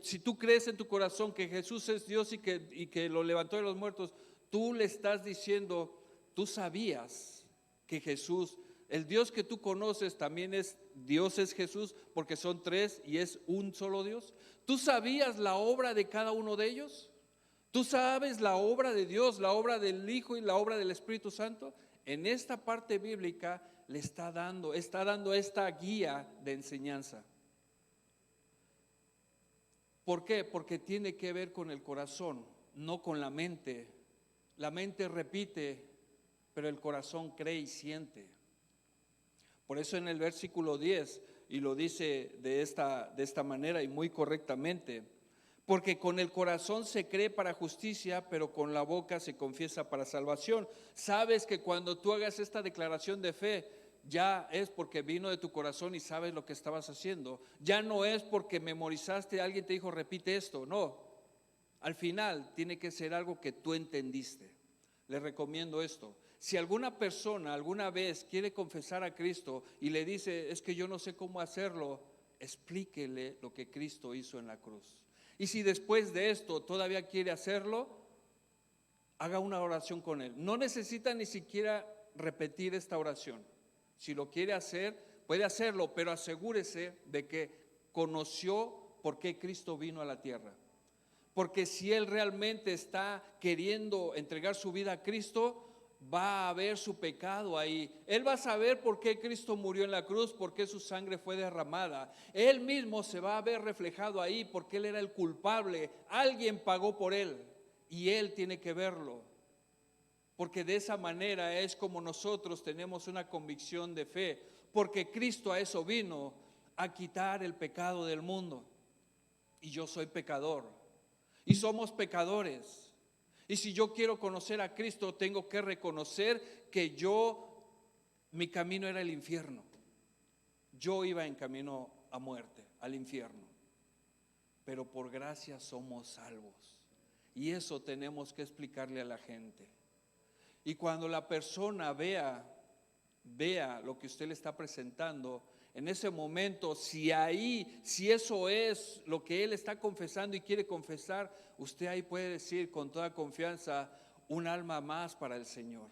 si tú crees en tu corazón que Jesús es Dios y que lo levantó de los muertos, tú le estás diciendo, tú sabías que Jesús, el Dios que tú conoces también es Dios, es Jesús, porque son tres y es un solo Dios. ¿Tú sabías la obra de cada uno de ellos? ¿Tú sabes la obra de Dios, la obra del Hijo y la obra del Espíritu Santo? En esta parte bíblica le está dando esta guía de enseñanza. ¿Por qué? Porque tiene que ver con el corazón, no con la mente. La mente repite, pero el corazón cree y siente. Por eso en el versículo 10, y lo dice de esta manera y muy correctamente, porque con el corazón se cree para justicia, pero con la boca se confiesa para salvación. Sabes que cuando tú hagas esta declaración de fe, ya es porque vino de tu corazón y sabes lo que estabas haciendo. Ya no es porque memorizaste, alguien te dijo repite esto, no. Al final tiene que ser algo que tú entendiste. Les recomiendo esto. Si alguna persona alguna vez quiere confesar a Cristo y le dice, es que yo no sé cómo hacerlo, explíquele lo que Cristo hizo en la cruz. Y si después de esto todavía quiere hacerlo, haga una oración con él. No necesita ni siquiera repetir esta oración. Si lo quiere hacer, puede hacerlo, pero asegúrese de que conoció por qué Cristo vino a la tierra. Porque si él realmente está queriendo entregar su vida a Cristo, va a ver su pecado ahí. Él va a saber por qué Cristo murió en la cruz, por qué su sangre fue derramada. Él mismo se va a ver reflejado ahí porque él era el culpable. Alguien pagó por él y él tiene que verlo. Porque de esa manera es como nosotros tenemos una convicción de fe. Porque Cristo a eso vino, a quitar el pecado del mundo. Y yo soy pecador. Y somos pecadores. Y si yo quiero conocer a Cristo, tengo que reconocer que mi camino era el infierno. Yo iba en camino a muerte, al infierno. Pero por gracia somos salvos. Y eso tenemos que explicarle a la gente. Y cuando la persona vea lo que usted le está presentando, en ese momento, si eso es lo que él está confesando y quiere confesar, usted ahí puede decir con toda confianza, un alma más para el Señor.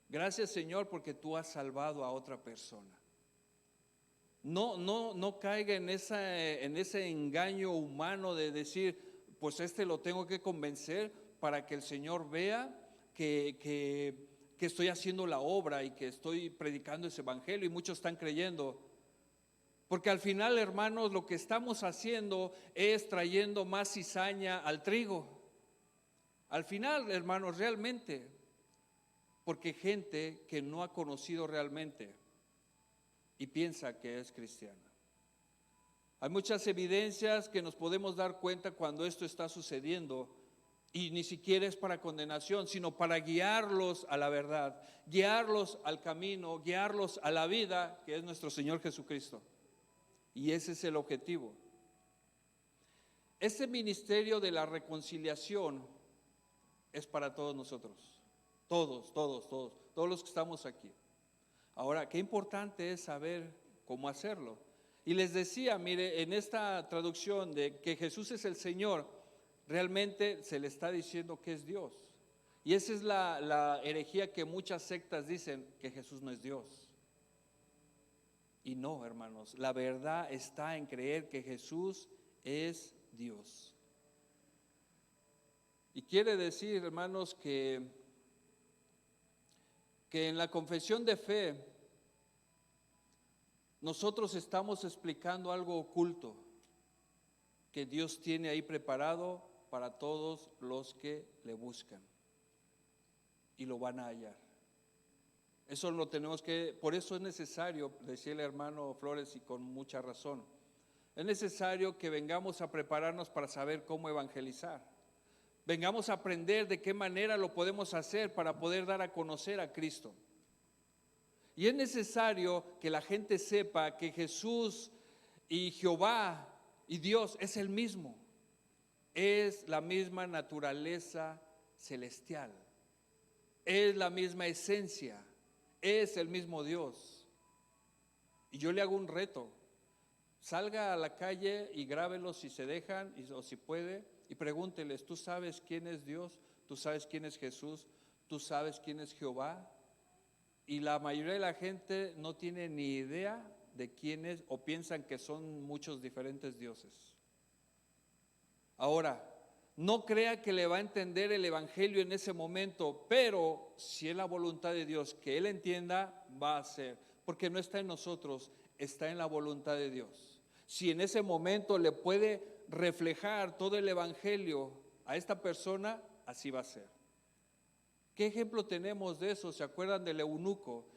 Gracias, Señor, porque tú has salvado a otra persona. No caiga en ese engaño humano de decir, pues lo tengo que convencer para que el Señor vea que estoy haciendo la obra y que estoy predicando ese evangelio y muchos están creyendo. Porque al final, hermanos, lo que estamos haciendo es trayendo más cizaña al trigo. Al final, hermanos, realmente, porque gente que no ha conocido realmente y piensa que es cristiana. Hay muchas evidencias que nos podemos dar cuenta cuando esto está sucediendo y ni siquiera es para condenación, sino para guiarlos a la verdad, guiarlos al camino, guiarlos a la vida que es nuestro Señor Jesucristo. Y ese es el objetivo. Ese ministerio de la reconciliación es para todos nosotros, todos los que estamos aquí. Ahora, qué importante es saber cómo hacerlo. Y les decía, mire, en esta traducción de que Jesús es el Señor, realmente se le está diciendo que es Dios. Y esa es la herejía que muchas sectas dicen, que Jesús no es Dios. Y no, hermanos, la verdad está en creer que Jesús es Dios. Y quiere decir, hermanos, que en la confesión de fe nosotros estamos explicando algo oculto que Dios tiene ahí preparado para todos los que le buscan y lo van a hallar. Eso lo tenemos que, por eso es necesario, decía el hermano Flores y con mucha razón, es necesario que vengamos a prepararnos para saber cómo evangelizar. Vengamos a aprender de qué manera lo podemos hacer para poder dar a conocer a Cristo. Y es necesario que la gente sepa que Jesús y Jehová y Dios es el mismo. Es la misma naturaleza celestial. Es la misma esencia. Es el mismo Dios. Y yo le hago un reto. Salga a la calle y grábelos si se dejan o si puede y pregúnteles, ¿tú sabes quién es Dios? ¿Tú sabes quién es Jesús? ¿Tú sabes quién es Jehová? Y la mayoría de la gente no tiene ni idea de quién es o piensan que son muchos diferentes dioses. Ahora, no crea que le va a entender el evangelio en ese momento, pero si es la voluntad de Dios que él entienda, va a ser, porque no está en nosotros, está en la voluntad de Dios. Si en ese momento le puede reflejar todo el evangelio a esta persona, así va a ser. ¿Qué ejemplo tenemos de eso? ¿Se acuerdan del eunuco?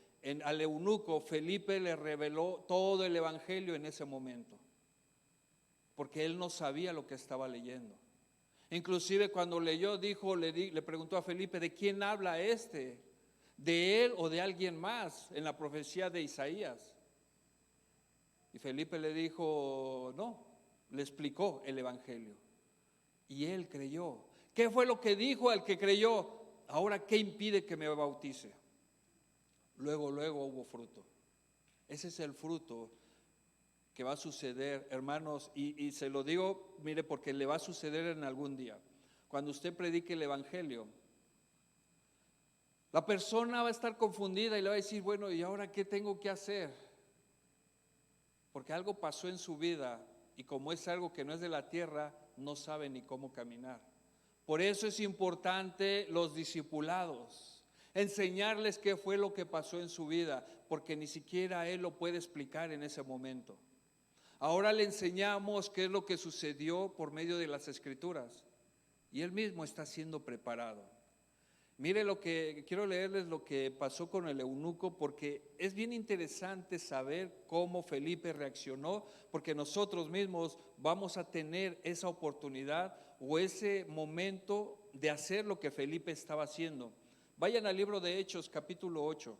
Al eunuco Felipe le reveló todo el evangelio en ese momento, porque él no sabía lo que estaba leyendo. Inclusive cuando leyó, le preguntó a Felipe, ¿de quién habla este? ¿De él o de alguien más? En la profecía de Isaías. Y Felipe le dijo, no, le explicó el evangelio. Y él creyó. ¿Qué fue lo que dijo al que creyó? Ahora, ¿qué impide que me bautice? Luego hubo fruto. Ese es el fruto que va a suceder, hermanos, y se lo digo, mire, porque le va a suceder en algún día. Cuando usted predique el evangelio, la persona va a estar confundida y le va a decir, bueno, ¿y ahora qué tengo que hacer? Porque algo pasó en su vida y como es algo que no es de la tierra, no sabe ni cómo caminar. Por eso es importante los discipulados, enseñarles qué fue lo que pasó en su vida, porque ni siquiera él lo puede explicar en ese momento. Ahora le enseñamos qué es lo que sucedió por medio de las Escrituras y él mismo está siendo preparado. Mire quiero leerles lo que pasó con el eunuco, porque es bien interesante saber cómo Felipe reaccionó, porque nosotros mismos vamos a tener esa oportunidad o ese momento de hacer lo que Felipe estaba haciendo. Vayan al libro de Hechos, capítulo 8.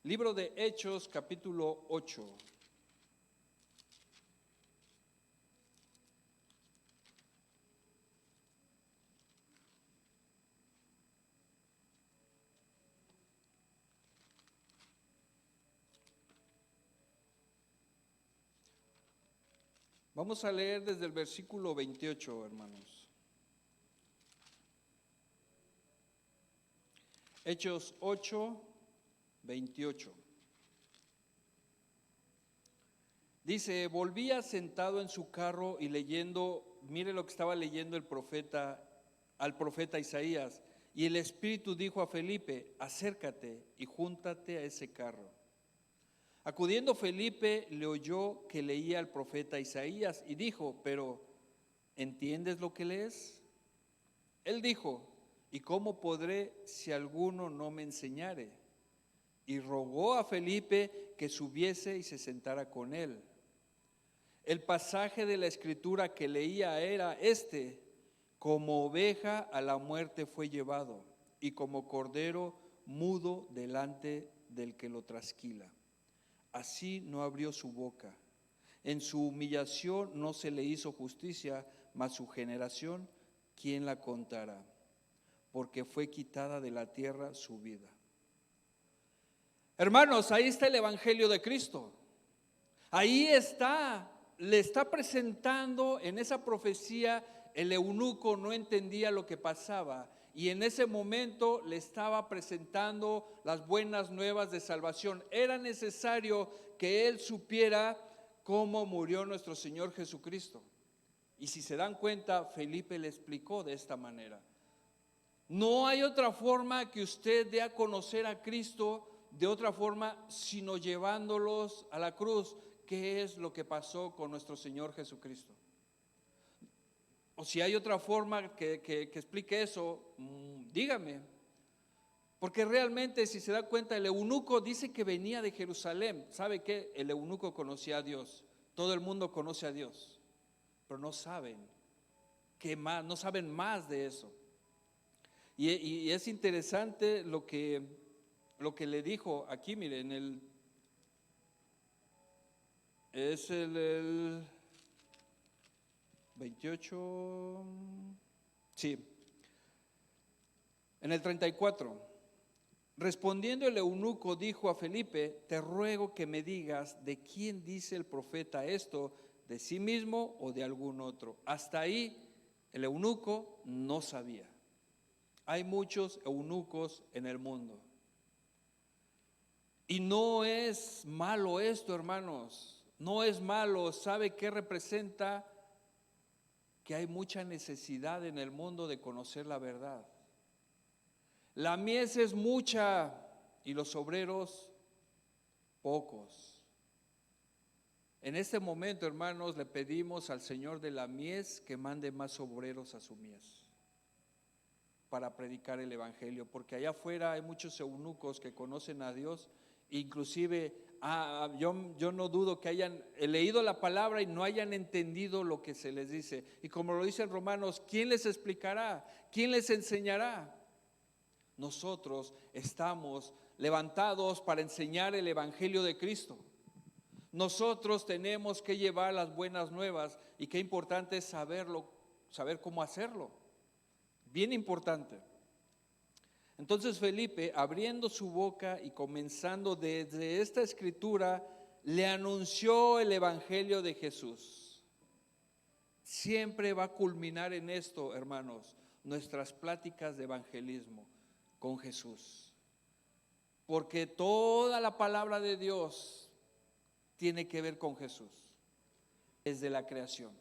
Libro de Hechos, capítulo 8. Vamos a leer desde el versículo 28, hermanos. Hechos 8, 28. Dice, volvía sentado en su carro y leyendo, mire lo que estaba leyendo al profeta Isaías. Y el Espíritu dijo a Felipe, acércate y júntate a ese carro. Acudiendo Felipe, le oyó que leía al profeta Isaías y dijo, pero ¿entiendes lo que lees? Él dijo, ¿y cómo podré si alguno no me enseñare? Y rogó a Felipe que subiese y se sentara con él. El pasaje de la Escritura que leía era este: como oveja a la muerte fue llevado, y como cordero mudo delante del que lo trasquila. Así no abrió su boca. En su humillación no se le hizo justicia, mas su generación, ¿quién la contará? Porque fue quitada de la tierra su vida. Hermanos, ahí está el Evangelio de Cristo. Ahí está, le está presentando en esa profecía. El eunuco no entendía lo que pasaba y en ese momento le estaba presentando las buenas nuevas de salvación. Era necesario que él supiera cómo murió nuestro Señor Jesucristo. Y si se dan cuenta, Felipe le explicó de esta manera. No hay otra forma que usted dé a conocer a Cristo de otra forma, sino llevándolos a la cruz. ¿Qué es lo que pasó con nuestro Señor Jesucristo? O si hay otra forma que explique eso, dígame. Porque realmente, si se da cuenta, el eunuco dice que venía de Jerusalén. ¿Sabe qué? El eunuco conocía a Dios. Todo el mundo conoce a Dios, pero no saben qué más, no saben más de eso. Y es interesante lo que le dijo aquí, miren, es el 28, sí, en el 34. Respondiendo el eunuco dijo a Felipe: te ruego que me digas de quién dice el profeta esto, de sí mismo o de algún otro. Hasta ahí el eunuco no sabía. Hay muchos eunucos en el mundo. Y no es malo esto, hermanos. No es malo. ¿Sabe qué representa? Que hay mucha necesidad en el mundo de conocer la verdad. La mies es mucha y los obreros pocos. En este momento, hermanos, le pedimos al Señor de la mies que mande más obreros a su mies para predicar el evangelio, porque allá afuera hay muchos eunucos que conocen a Dios. Inclusive yo no dudo que hayan leído la palabra y no hayan entendido lo que se les dice. Y como lo dice en Romanos, ¿quién les explicará? ¿Quién les enseñará? Nosotros estamos levantados para enseñar el evangelio de Cristo. Nosotros tenemos que llevar las buenas nuevas, y qué importante es saberlo, saber cómo hacerlo. Bien importante. Entonces Felipe, abriendo su boca y comenzando desde esta escritura, le anunció el evangelio de Jesús. Siempre va a culminar en esto, hermanos, nuestras pláticas de evangelismo con Jesús. Porque toda la palabra de Dios tiene que ver con Jesús, desde la creación.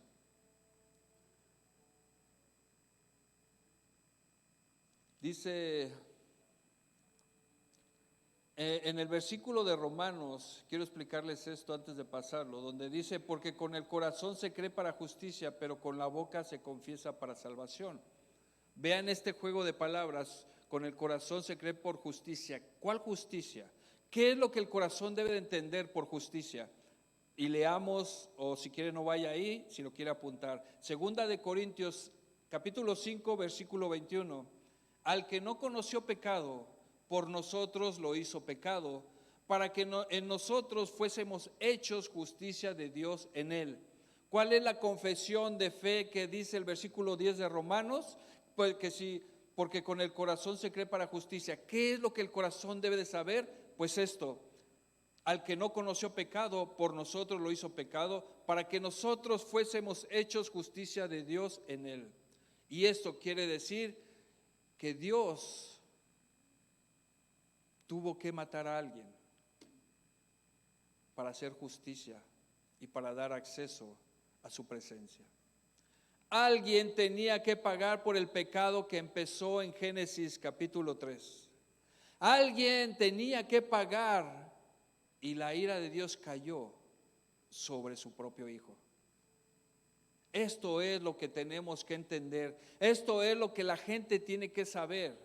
Dice en el versículo de Romanos, quiero explicarles esto antes de pasarlo, donde dice: porque con el corazón se cree para justicia, pero con la boca se confiesa para salvación. Vean este juego de palabras: con el corazón se cree por justicia. ¿Cuál justicia? ¿Qué es lo que el corazón debe de entender por justicia? Y leamos, o si quiere no vaya ahí, si lo quiere apuntar. Segunda de Corintios, capítulo 5, versículo 21. Al que no conoció pecado, por nosotros lo hizo pecado, para que en nosotros fuésemos hechos justicia de Dios en él. ¿Cuál es la confesión de fe que dice el versículo 10 de Romanos? Pues que sí, porque con el corazón se cree para justicia. ¿Qué es lo que el corazón debe de saber? Pues esto: al que no conoció pecado, por nosotros lo hizo pecado, para que nosotros fuésemos hechos justicia de Dios en él. Y esto quiere decir que Dios tuvo que matar a alguien para hacer justicia y para dar acceso a su presencia. Alguien tenía que pagar por el pecado que empezó en Génesis capítulo 3. Alguien tenía que pagar, y la ira de Dios cayó sobre su propio Hijo. Esto es lo que tenemos que entender. Esto es lo que la gente tiene que saber.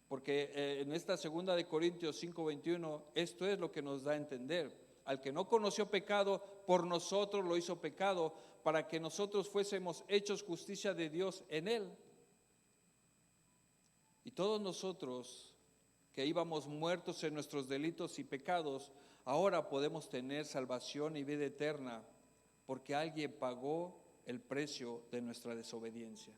Porque en esta segunda de Corintios 5:21, esto es lo que nos da a entender. Al que no conoció pecado, por nosotros lo hizo pecado, para que nosotros fuésemos hechos justicia de Dios en él. Y todos nosotros que íbamos muertos en nuestros delitos y pecados, Ahora podemos tener salvación y vida eterna porque alguien pagó el precio de nuestra desobediencia.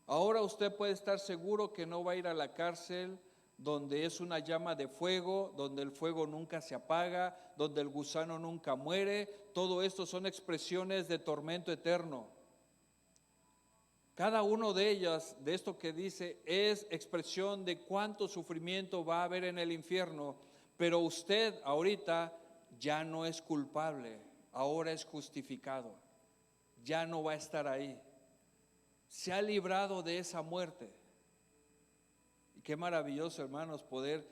Ahora usted puede estar seguro que no va a ir a la cárcel donde es una llama de fuego, donde el fuego nunca se apaga, donde el gusano nunca muere. Todo esto son expresiones de tormento eterno. Cada uno de ellas, de esto que dice, es expresión de cuánto sufrimiento va a haber en el infierno. Pero usted ahorita ya no es culpable, ahora es justificado. Ya no va a estar ahí. Se ha librado de esa muerte. Y qué maravilloso, hermanos, poder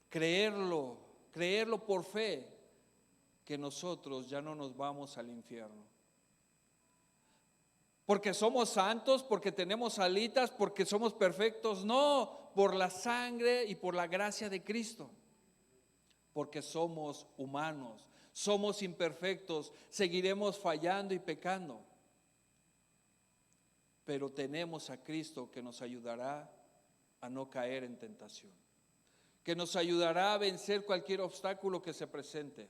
creerlo por fe, que nosotros ya no nos vamos al infierno. Porque somos santos, porque tenemos alitas, porque somos perfectos. No, por la sangre y por la gracia de Cristo. Porque somos humanos, somos imperfectos, seguiremos fallando y pecando. Pero tenemos a Cristo que nos ayudará a no caer en tentación, que nos ayudará a vencer cualquier obstáculo que se presente,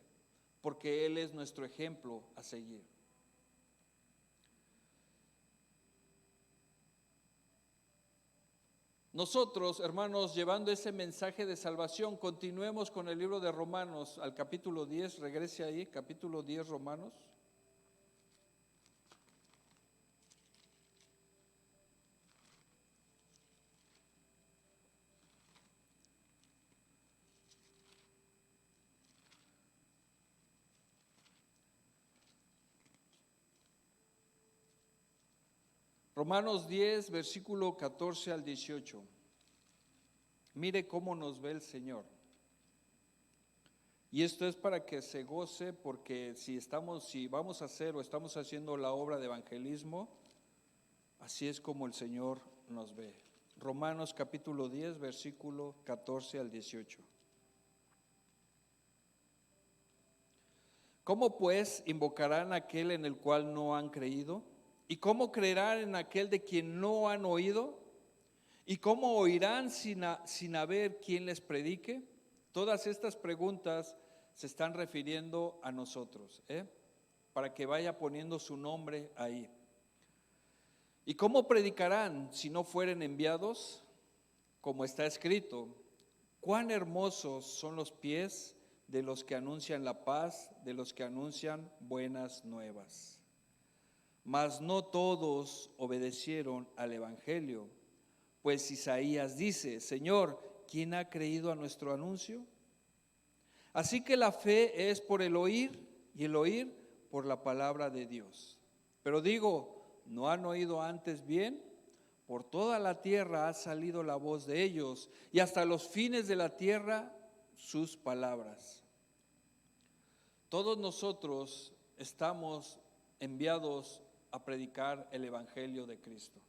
porque Él es nuestro ejemplo a seguir. Nosotros, hermanos, llevando ese mensaje de salvación, continuemos con el libro de Romanos al capítulo 10, regrese ahí, capítulo 10, Romanos. Romanos 10, versículo 14 al 18. Mire cómo nos ve el Señor. Y esto es para que se goce, porque si vamos a hacer o estamos haciendo la obra de evangelismo, así es como el Señor nos ve. Romanos capítulo 10, versículo 14 al 18. ¿Cómo pues invocarán a aquel en el cual no han creído? ¿Y cómo creerán en aquel de quien no han oído? ¿Y cómo oirán sin haber quien les predique? Todas estas preguntas se están refiriendo a nosotros, para que vaya poniendo su nombre ahí. ¿Y cómo predicarán si no fueren enviados? Como está escrito, cuán hermosos son los pies de los que anuncian la paz, de los que anuncian buenas nuevas. Mas no todos obedecieron al evangelio, pues Isaías dice, Señor, ¿quién ha creído a nuestro anuncio? Así que la fe es por el oír, y el oír por la palabra de Dios. Pero digo, ¿no han oído antes bien? Por toda la tierra ha salido la voz de ellos, y hasta los fines de la tierra sus palabras. Todos nosotros estamos enviados a predicar el evangelio de Cristo.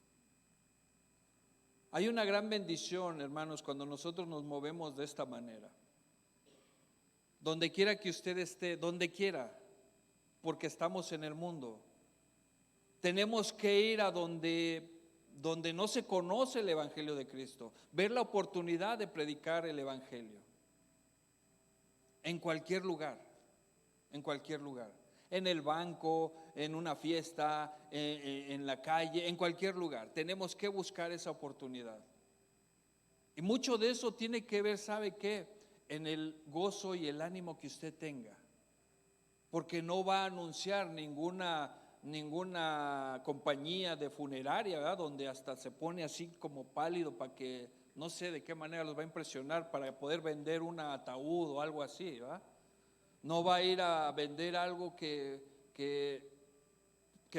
Hay una gran bendición, hermanos, cuando nosotros nos movemos de esta manera. Donde quiera que usted esté, donde quiera, porque estamos en el mundo. Tenemos que ir a donde no se conoce el evangelio de Cristo, ver la oportunidad de predicar el evangelio. En cualquier lugar, en cualquier lugar. En el banco, en una fiesta, en la calle, en cualquier lugar. Tenemos que buscar esa oportunidad. Y mucho de eso tiene que ver, ¿sabe qué? En el gozo y el ánimo que usted tenga. Porque no va a anunciar ninguna compañía de funeraria, ¿verdad? Donde hasta se pone así como pálido para que, no sé de qué manera los va a impresionar para poder vender un ataúd o algo así, ¿verdad? No va a ir a vender algo que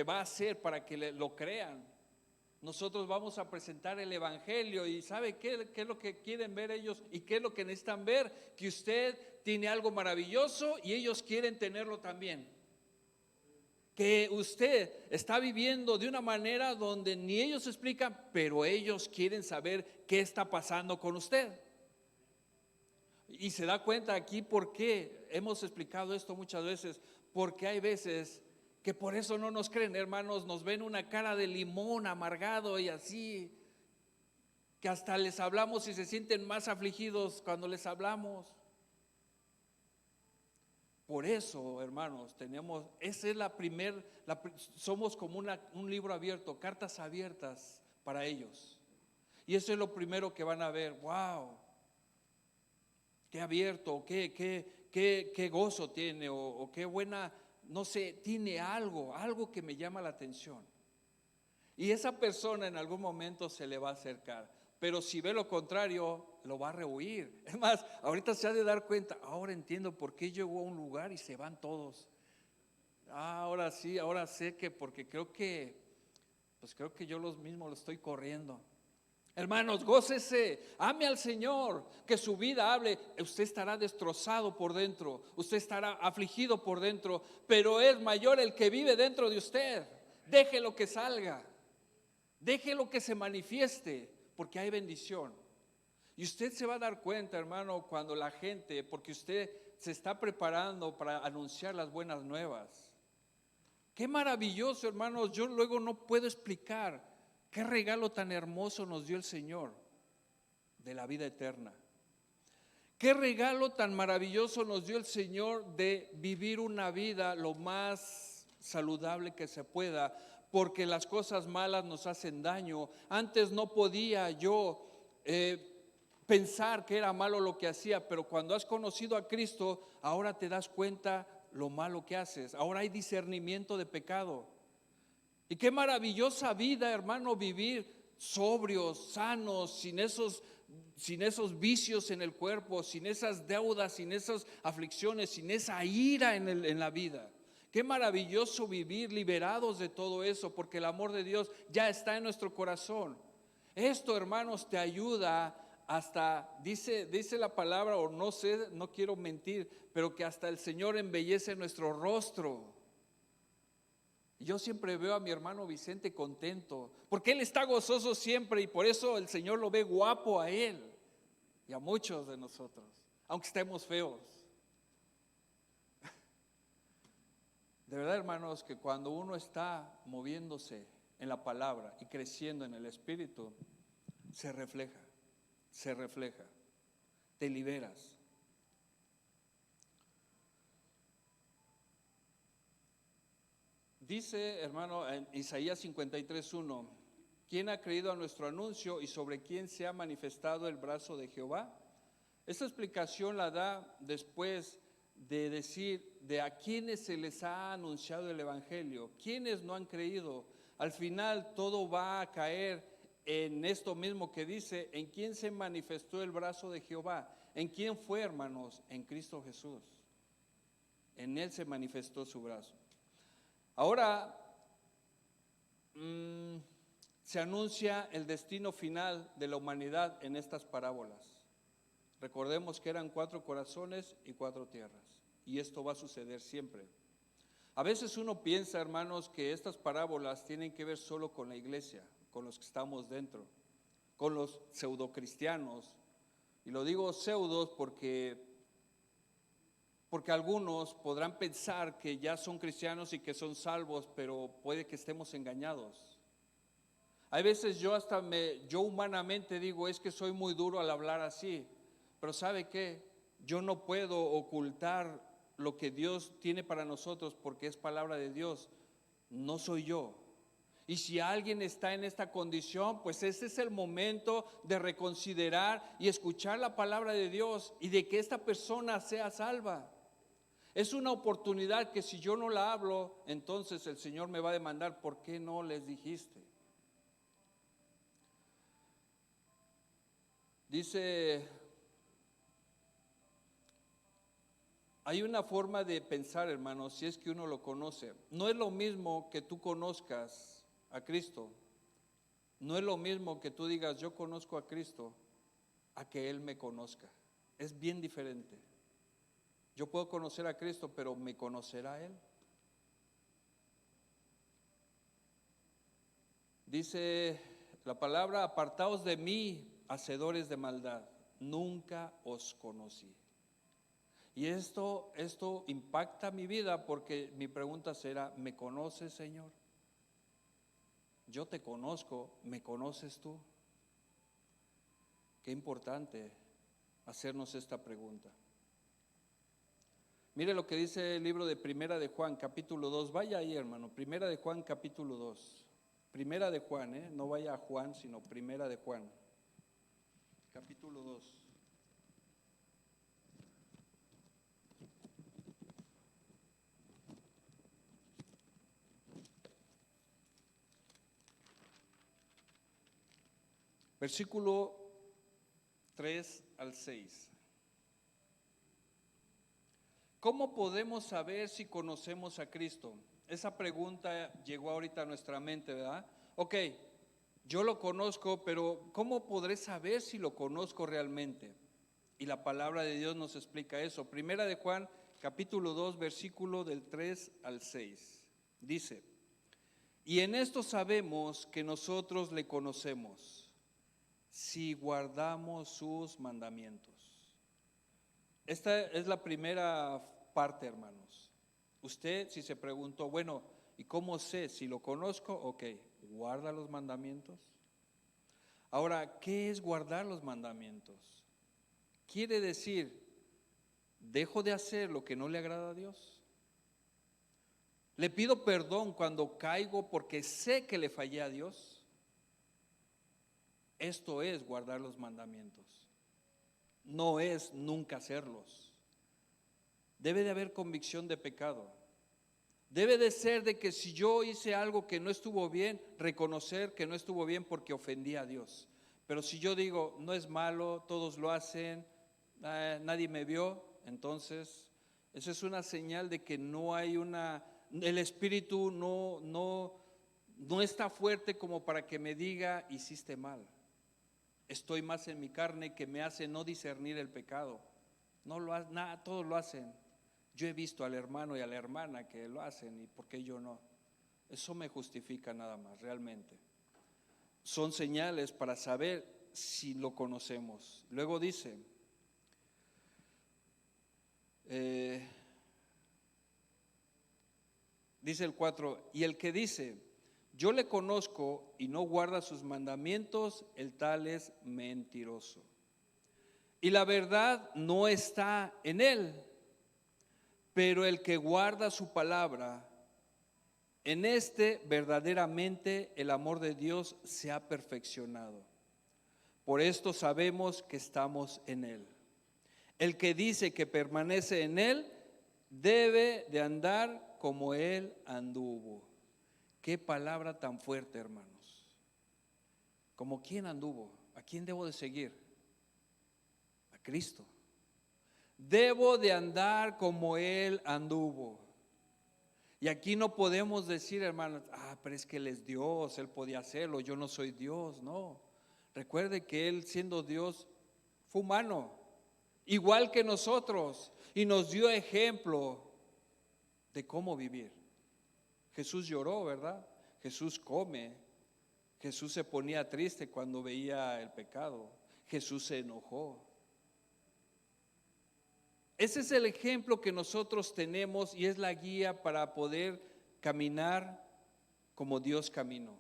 va a hacer para que lo crean. Nosotros vamos a presentar el evangelio y ¿sabe qué es lo que quieren ver ellos y qué es lo que necesitan ver? Que usted tiene algo maravilloso y ellos quieren tenerlo también. Que usted está viviendo de una manera donde ni ellos explican, pero ellos quieren saber qué está pasando con usted. Y se da cuenta aquí por qué hemos explicado esto muchas veces, porque hay veces que por eso no nos creen, hermanos, nos ven una cara de limón amargado y así, que hasta les hablamos y se sienten más afligidos cuando les hablamos. Por eso, hermanos, esa es somos como un libro abierto, cartas abiertas para ellos. Y eso es lo primero que van a ver. Wow, qué abierto, qué gozo tiene, o qué buena, no sé, tiene algo que me llama la atención. Y esa persona en algún momento se le va a acercar. Pero si ve lo contrario, lo va a rehuir. Es más, ahorita se ha de dar cuenta, ahora entiendo por qué llegó a un lugar y se van todos. Ahora sí, ahora sé que porque creo que yo los mismos lo estoy corriendo. Hermanos, gócese, ame al Señor, que su vida hable. Usted estará destrozado por dentro, usted estará afligido por dentro, pero es mayor el que vive dentro de usted. Déjelo que salga, déjelo que se manifieste, porque hay bendición. Y usted se va a dar cuenta, hermano, cuando la gente, porque usted se está preparando para anunciar las buenas nuevas. Qué maravilloso, hermanos. Yo luego no puedo explicar qué regalo tan hermoso nos dio el Señor de la vida eterna. Qué regalo tan maravilloso nos dio el Señor de vivir una vida lo más saludable que se pueda, porque las cosas malas nos hacen daño. Antes no podía yo pensar que era malo lo que hacía, pero cuando has conocido a Cristo, ahora te das cuenta lo malo que haces. Ahora hay discernimiento de pecado. Y qué maravillosa vida, hermano, vivir sobrios, sanos, sin esos vicios en el cuerpo, sin esas deudas, sin esas aflicciones, sin esa ira en la vida. Qué maravilloso vivir liberados de todo eso, porque el amor de Dios ya está en nuestro corazón. Esto, hermanos, te ayuda hasta, dice la palabra, o no sé, no quiero mentir, pero que hasta el Señor embellece nuestro rostro. Yo siempre veo a mi hermano Vicente contento, porque él está gozoso siempre, y por eso el Señor lo ve guapo a él y a muchos de nosotros, aunque estemos feos. De verdad, hermanos, que cuando uno está moviéndose en la palabra y creciendo en el Espíritu, se refleja, te liberas. Dice, hermano, en Isaías 53:1, ¿quién ha creído a nuestro anuncio y sobre quién se ha manifestado el brazo de Jehová? Esta explicación la da después de decir de a quienes se les ha anunciado el evangelio, quienes no han creído. Al final todo va a caer en esto mismo que dice, ¿en quién se manifestó el brazo de Jehová? ¿En quién fue, hermanos? En Cristo Jesús. En Él se manifestó su brazo. Ahora se anuncia el destino final de la humanidad en estas parábolas. Recordemos que eran 4 corazones y 4 tierras, y esto va a suceder siempre. A veces uno piensa, hermanos, que estas parábolas tienen que ver solo con la iglesia, con los que estamos dentro, con los pseudocristianos. Y lo digo pseudos porque algunos podrán pensar que ya son cristianos y que son salvos, pero puede que estemos engañados. Hay veces yo humanamente digo, es que soy muy duro al hablar así, pero ¿sabe qué? Yo no puedo ocultar lo que Dios tiene para nosotros porque es palabra de Dios, no soy yo. Y si alguien está en esta condición, pues ese es el momento de reconsiderar y escuchar la palabra de Dios y de que esta persona sea salva. Es una oportunidad que si yo no la hablo, entonces el Señor me va a demandar, ¿por qué no les dijiste? Dice, hay una forma de pensar, hermanos, si es que uno lo conoce. No es lo mismo que tú conozcas a Cristo. No es lo mismo que tú digas, yo conozco a Cristo, a que Él me conozca. Es bien diferente. Yo puedo conocer a Cristo, pero ¿me conocerá Él? Dice la palabra, apartaos de mí, hacedores de maldad, nunca os conocí. Y esto impacta mi vida porque mi pregunta será, ¿me conoces, Señor? Yo te conozco, ¿me conoces tú? Qué importante hacernos esta pregunta. Mire lo que dice el libro de Primera de Juan, capítulo 2. Vaya ahí, hermano. Primera de Juan, capítulo 2. Primera de Juan, no vaya a Juan, sino Primera de Juan, capítulo 2. Versículo 3 al 6. ¿Cómo podemos saber si conocemos a Cristo? Esa pregunta llegó ahorita a nuestra mente, ¿verdad? Ok, yo lo conozco, pero ¿cómo podré saber si lo conozco realmente? Y la palabra de Dios nos explica eso. Primera de Juan, capítulo 2, versículo del 3 al 6. Dice: y en esto sabemos que nosotros le conocemos, si guardamos sus mandamientos. Esta es la primera parte, hermanos. Usted, si se preguntó, bueno, ¿y cómo sé si lo conozco? Ok, guarda los mandamientos. Ahora, ¿qué es guardar los mandamientos? Quiere decir, dejo de hacer lo que no le agrada a Dios. Le pido perdón cuando caigo porque sé que le fallé a Dios. Esto es guardar los mandamientos. No es nunca hacerlos. Debe de haber convicción de pecado. Debe de ser de que si yo hice algo que no estuvo bien, reconocer que no estuvo bien porque ofendí a Dios. Pero si yo digo, no es malo, todos lo hacen, nadie me vio, entonces eso es una señal de que no hay el espíritu no está fuerte como para que me diga, hiciste mal. Estoy más en mi carne que me hace no discernir el pecado. No lo hacen, nada, todos lo hacen. Yo he visto al hermano y a la hermana que lo hacen, y ¿por qué yo no? Eso me justifica nada más, realmente. Son señales para saber si lo conocemos. Luego dice, dice el 4, y el que dice, yo le conozco y no guarda sus mandamientos, el tal es mentiroso. Y la verdad no está en él. Pero el que guarda su palabra, en este verdaderamente el amor de Dios se ha perfeccionado. Por esto sabemos que estamos en él. El que dice que permanece en él debe de andar como él anduvo. Qué palabra tan fuerte, hermanos. ¿Como quién anduvo? ¿A quién debo de seguir? A Cristo. Debo de andar como Él anduvo. Y aquí no podemos decir, hermanos, pero es que Él es Dios, Él podía hacerlo, yo no soy Dios. No, recuerde que Él, siendo Dios, fue humano, igual que nosotros, y nos dio ejemplo de cómo vivir. Jesús lloró, ¿verdad? Jesús come. Jesús se ponía triste cuando veía el pecado. Jesús se enojó. Ese es el ejemplo que nosotros tenemos y es la guía para poder caminar como Dios caminó.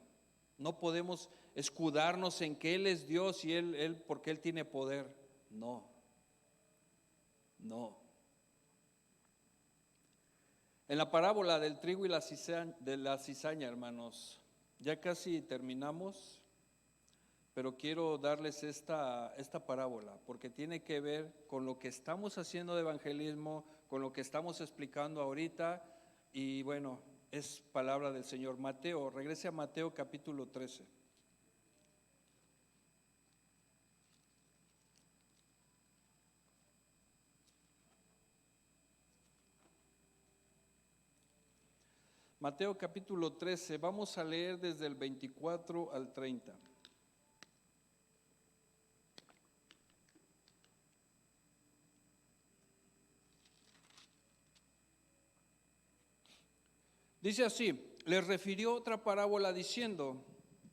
No podemos escudarnos en que Él es Dios y Él porque Él tiene poder. No. En la parábola del trigo y de la cizaña, hermanos, ya casi terminamos. Pero quiero darles esta parábola porque tiene que ver con lo que estamos haciendo de evangelismo, con lo que estamos explicando ahorita. Y bueno, es palabra del Señor. Mateo, regrese a Mateo capítulo 13. Mateo capítulo 13, vamos a leer desde el 24 al 30. Dice así, les refirió otra parábola diciendo,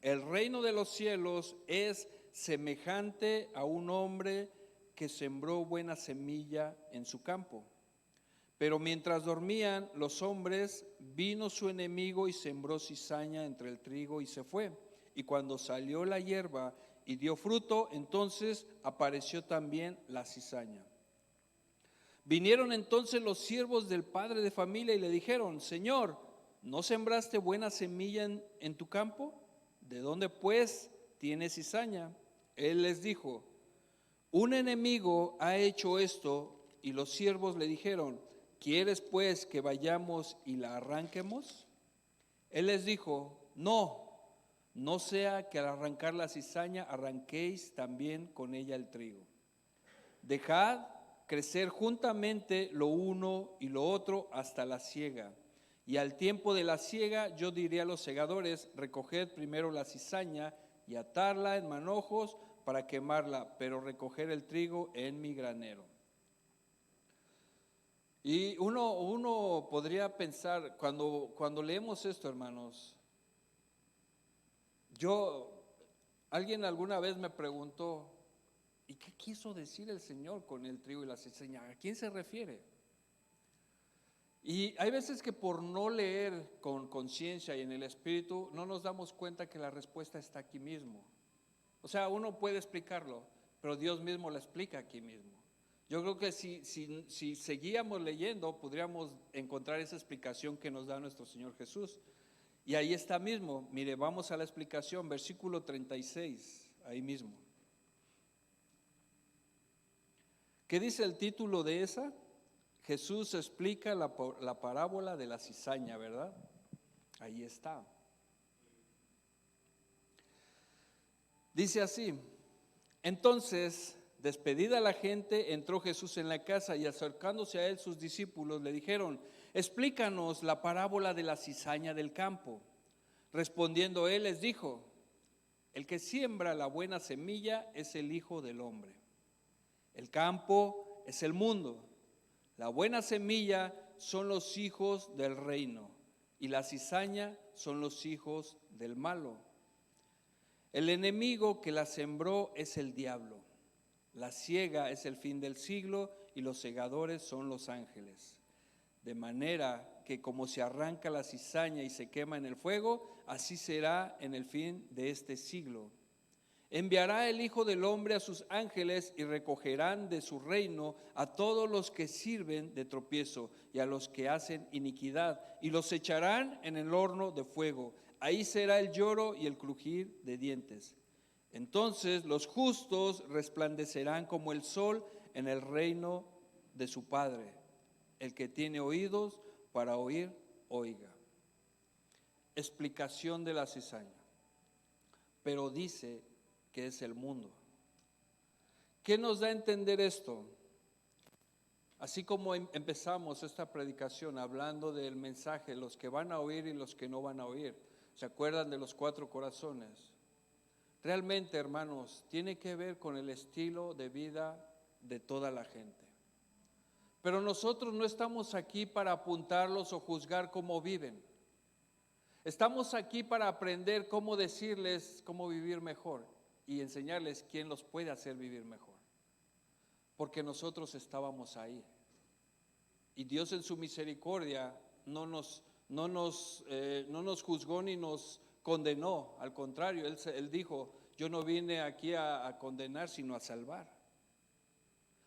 el reino de los cielos es semejante a un hombre que sembró buena semilla en su campo. Pero mientras dormían los hombres, vino su enemigo y sembró cizaña entre el trigo y se fue. Y cuando salió la hierba y dio fruto, entonces apareció también la cizaña. Vinieron entonces los siervos del padre de familia y le dijeron: Señor, ¿no sembraste buena semilla en tu campo? ¿De dónde pues tienes cizaña? Él les dijo: un enemigo ha hecho esto. Y los siervos le dijeron: ¿quieres pues que vayamos y la arranquemos? Él les dijo: no sea que al arrancar la cizaña arranquéis también con ella el trigo. Dejad crecer juntamente lo uno y lo otro hasta la siega. Y al tiempo de la siega yo diré a los segadores: recoged primero la cizaña y atarla en manojos para quemarla, pero recoger el trigo en mi granero. Y uno podría pensar, cuando leemos esto, hermanos, alguien alguna vez me preguntó: ¿y qué quiso decir el Señor con el trigo y la cizaña? ¿A quién se refiere? Y hay veces que por no leer con conciencia y en el Espíritu, no nos damos cuenta que la respuesta está aquí mismo. O sea, uno puede explicarlo, pero Dios mismo la explica aquí mismo. Yo creo que si seguíamos leyendo, podríamos encontrar esa explicación que nos da nuestro Señor Jesús. Y ahí está mismo. Mire, vamos a la explicación, versículo 36, ahí mismo. ¿Qué dice el título de esa? Jesús explica la parábola de la cizaña, ¿verdad? Ahí está. Dice así: entonces, despedida la gente, entró Jesús en la casa, y acercándose a él sus discípulos le dijeron: explícanos la parábola de la cizaña del campo. Respondiendo él les dijo: el que siembra la buena semilla es el Hijo del Hombre. El campo es el mundo. La buena semilla son los hijos del reino, y la cizaña son los hijos del malo. El enemigo que la sembró es el diablo. La siega es el fin del siglo, y los segadores son los ángeles. De manera que como se arranca la cizaña y se quema en el fuego, así será en el fin de este siglo. Enviará el Hijo del Hombre a sus ángeles, y recogerán de su reino a todos los que sirven de tropiezo y a los que hacen iniquidad, y los echarán en el horno de fuego. Ahí será el lloro y el crujir de dientes. Entonces los justos resplandecerán como el sol en el reino de su Padre. El que tiene oídos para oír, oiga. Explicación de la cizaña. Pero dice que es el mundo. ¿Qué nos da a entender esto? Así como empezamos esta predicación hablando del mensaje, los que van a oír y los que no van a oír. ¿Se acuerdan de los 4 corazones? Realmente, hermanos, tiene que ver con el estilo de vida de toda la gente. Pero nosotros no estamos aquí para apuntarlos o juzgar cómo viven. Estamos aquí para aprender cómo decirles cómo vivir mejor y enseñarles quién los puede hacer vivir mejor. Porque nosotros estábamos ahí. Y Dios en su misericordia no nos juzgó ni nos condenó. Al contrario, Él dijo: yo no vine aquí a condenar, sino a salvar.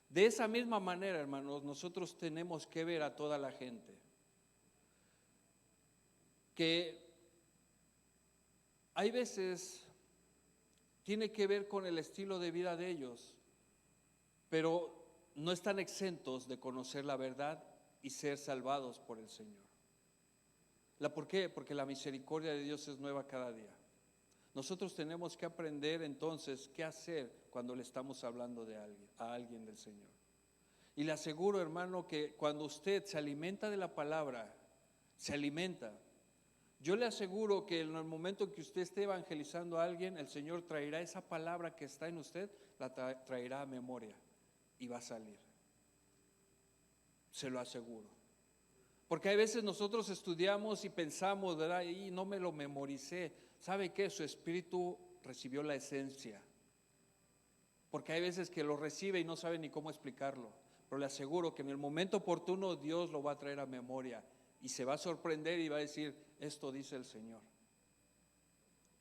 De esa misma manera, hermanos, nosotros tenemos que ver a toda la gente. Que hay veces tiene que ver con el estilo de vida de ellos, pero no están exentos de conocer la verdad y ser salvados por el Señor. ¿Por qué? Porque la misericordia de Dios es nueva cada día. Nosotros tenemos que aprender entonces qué hacer cuando le estamos hablando a alguien del Señor. Y le aseguro, hermano, que cuando usted se alimenta de la palabra, yo le aseguro que en el momento que usted esté evangelizando a alguien, el Señor traerá esa palabra que está en usted, la traerá a memoria y va a salir. Se lo aseguro. Porque hay veces nosotros estudiamos y pensamos, ¿verdad? Y no me lo memoricé. ¿Sabe qué? Su espíritu recibió la esencia. Porque hay veces que lo recibe y no sabe ni cómo explicarlo. Pero le aseguro que en el momento oportuno Dios lo va a traer a memoria. Y se va a sorprender y va a decir: esto dice el Señor.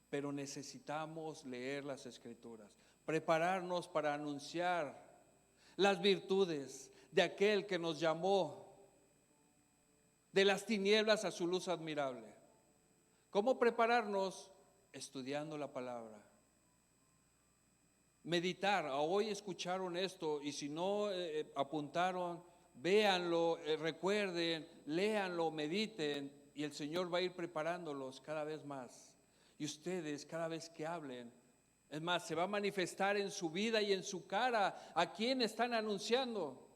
Pero necesitamos leer las Escrituras, prepararnos para anunciar las virtudes, de aquel que nos llamó de las tinieblas a su luz admirable. ¿Cómo prepararnos? Estudiando la palabra. Meditar. Hoy escucharon esto y si no apuntaron, véanlo, recuerden, léanlo, mediten y el Señor va a ir preparándolos cada vez más. Y ustedes cada vez que hablen, es más, se va a manifestar en su vida y en su cara a quién están anunciando.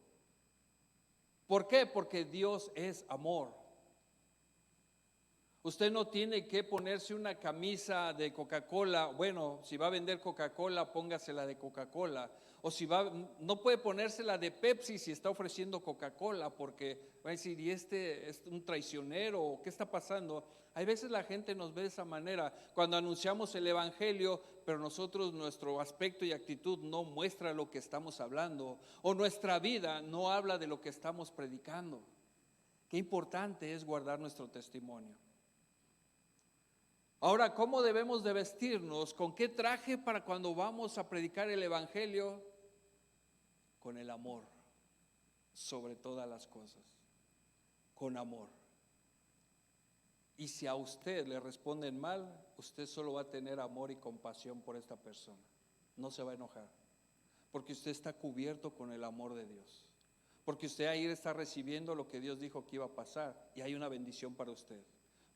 ¿Por qué? Porque Dios es amor. Usted no tiene que ponerse una camisa de Coca-Cola. Bueno, si va a vender Coca-Cola, póngasela de Coca-Cola. O si no puede ponérsela de Pepsi si está ofreciendo Coca-Cola, porque va a decir, ¿y este es un traicionero? ¿Qué está pasando? Hay veces la gente nos ve de esa manera cuando anunciamos el evangelio, pero nosotros, nuestro aspecto y actitud no muestra lo que estamos hablando, o nuestra vida no habla de lo que estamos predicando. Qué importante es guardar nuestro testimonio. Ahora, ¿cómo debemos de vestirnos? ¿Con qué traje para cuando vamos a predicar el evangelio? Con el amor, sobre todas las cosas, con amor. Y si a usted le responden mal, usted solo va a tener amor y compasión por esta persona. No se va a enojar, porque usted está cubierto con el amor de Dios. Porque usted ahí está recibiendo lo que Dios dijo que iba a pasar y hay una bendición para usted.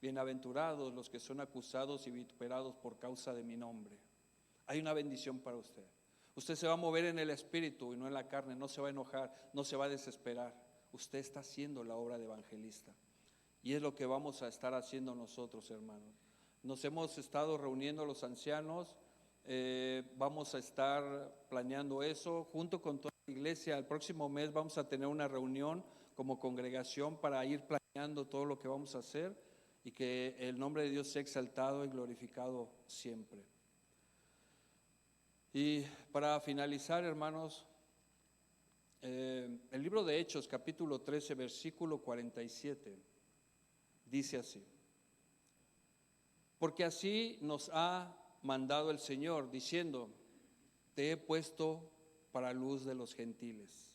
Bienaventurados los que son acusados y vituperados por causa de mi nombre. Hay una bendición para usted. Usted se va a mover en el espíritu y no en la carne, no se va a enojar, no se va a desesperar. Usted está haciendo la obra de evangelista. Y es lo que vamos a estar haciendo nosotros, hermanos. Nos hemos estado reuniendo los ancianos, vamos a estar planeando eso junto con toda la iglesia. El próximo mes vamos a tener una reunión como congregación para ir planeando todo lo que vamos a hacer y que el nombre de Dios sea exaltado y glorificado siempre. Y para finalizar, hermanos, el libro de Hechos, capítulo 13, versículo 47, dice así: porque así nos ha mandado el Señor, diciendo, te he puesto para luz de los gentiles,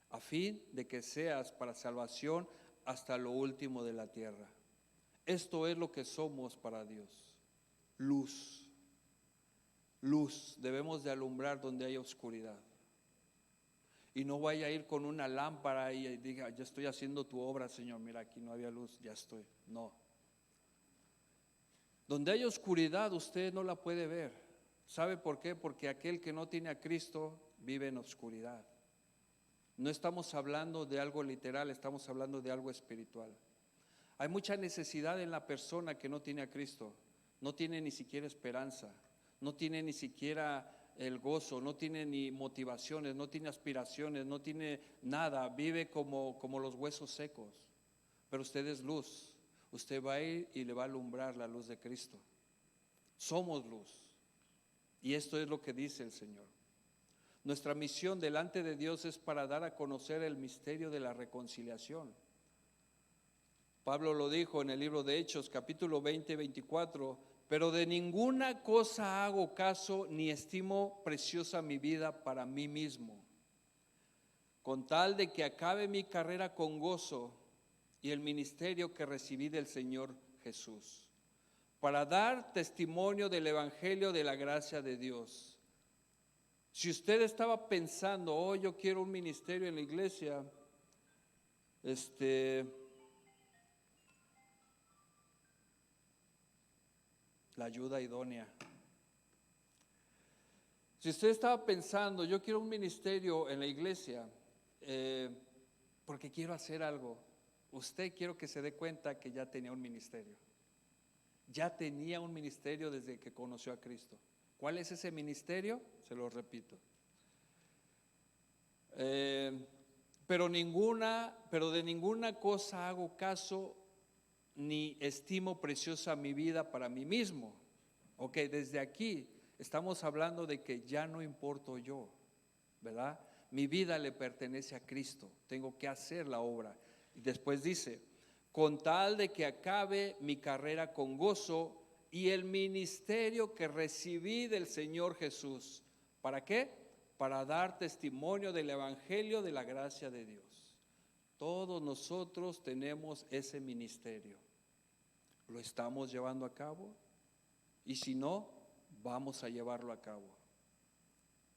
a fin de que seas para salvación hasta lo último de la tierra. Esto es lo que somos para Dios, luz. Luz, debemos de alumbrar donde hay oscuridad. Y no vaya a ir con una lámpara y diga, ya estoy haciendo tu obra, Señor, mira, aquí no había luz, ya estoy. No. Donde hay oscuridad usted no la puede ver. ¿Sabe por qué? Porque aquel que no tiene a Cristo vive en oscuridad. No estamos hablando de algo literal, estamos hablando de algo espiritual. Hay mucha necesidad en la persona que no tiene a Cristo. No tiene ni siquiera esperanza, no tiene ni siquiera el gozo, no tiene ni motivaciones, no tiene aspiraciones, no tiene nada. Vive como los huesos secos. Pero usted es luz. Usted va a ir y le va a alumbrar la luz de Cristo. Somos luz. Y esto es lo que dice el Señor. Nuestra misión delante de Dios es para dar a conocer el misterio de la reconciliación. Pablo lo dijo en el libro de Hechos, capítulo 20, 24, pero de ninguna cosa hago caso ni estimo preciosa mi vida para mí mismo, con tal de que acabe mi carrera con gozo y el ministerio que recibí del Señor Jesús, para dar testimonio del evangelio de la gracia de Dios. Si usted estaba pensando, oh, yo quiero un ministerio en la iglesia, la ayuda idónea. Si usted estaba pensando, yo quiero un ministerio en la iglesia, porque quiero hacer algo, usted quiero que se dé cuenta que ya tenía un ministerio. Ya tenía un ministerio desde que conoció a Cristo. ¿Cuál es ese ministerio? Se lo repito. Pero de ninguna cosa hago caso ni estimo preciosa mi vida para mí mismo. Ok, desde aquí estamos hablando de que ya no importo yo, ¿verdad? Mi vida le pertenece a Cristo, tengo que hacer la obra. Y después dice, con tal de que acabe mi carrera con gozo y el ministerio que recibí del Señor Jesús. ¿Para qué? para dar testimonio del evangelio de la gracia de Dios. Todos nosotros tenemos ese ministerio. ¿Lo estamos llevando a cabo? Y si no, vamos a llevarlo a cabo,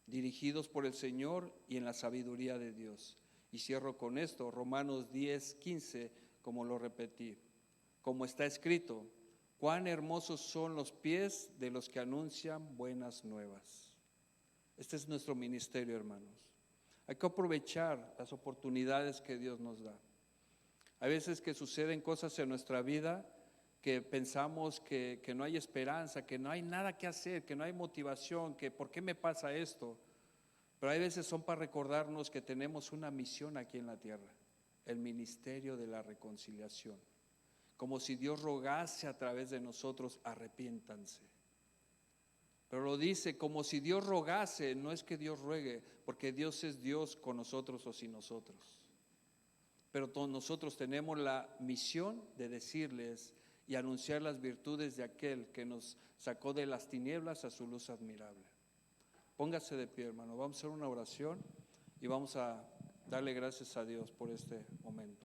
dirigidos por el Señor y en la sabiduría de Dios. Y cierro con esto, Romanos 10:15, como lo repetí, como está escrito: cuán hermosos son los pies de los que anuncian buenas nuevas. Este es nuestro ministerio, hermanos. Hay que aprovechar las oportunidades que Dios nos da. Hay veces que suceden cosas en nuestra vida que pensamos que no hay esperanza, que no hay nada que hacer, que no hay motivación, que ¿por qué me pasa esto? Pero hay veces son para recordarnos que tenemos una misión aquí en la tierra, el ministerio de la reconciliación. Como si Dios rogase a través de nosotros: arrepiéntanse. Pero lo dice como si Dios rogase, no es que Dios ruegue, porque Dios es Dios con nosotros o sin nosotros. Pero todos nosotros tenemos la misión de decirles y anunciar las virtudes de aquel que nos sacó de las tinieblas a su luz admirable. Póngase de pie, hermano. Vamos a hacer una oración y vamos a darle gracias a Dios por este momento.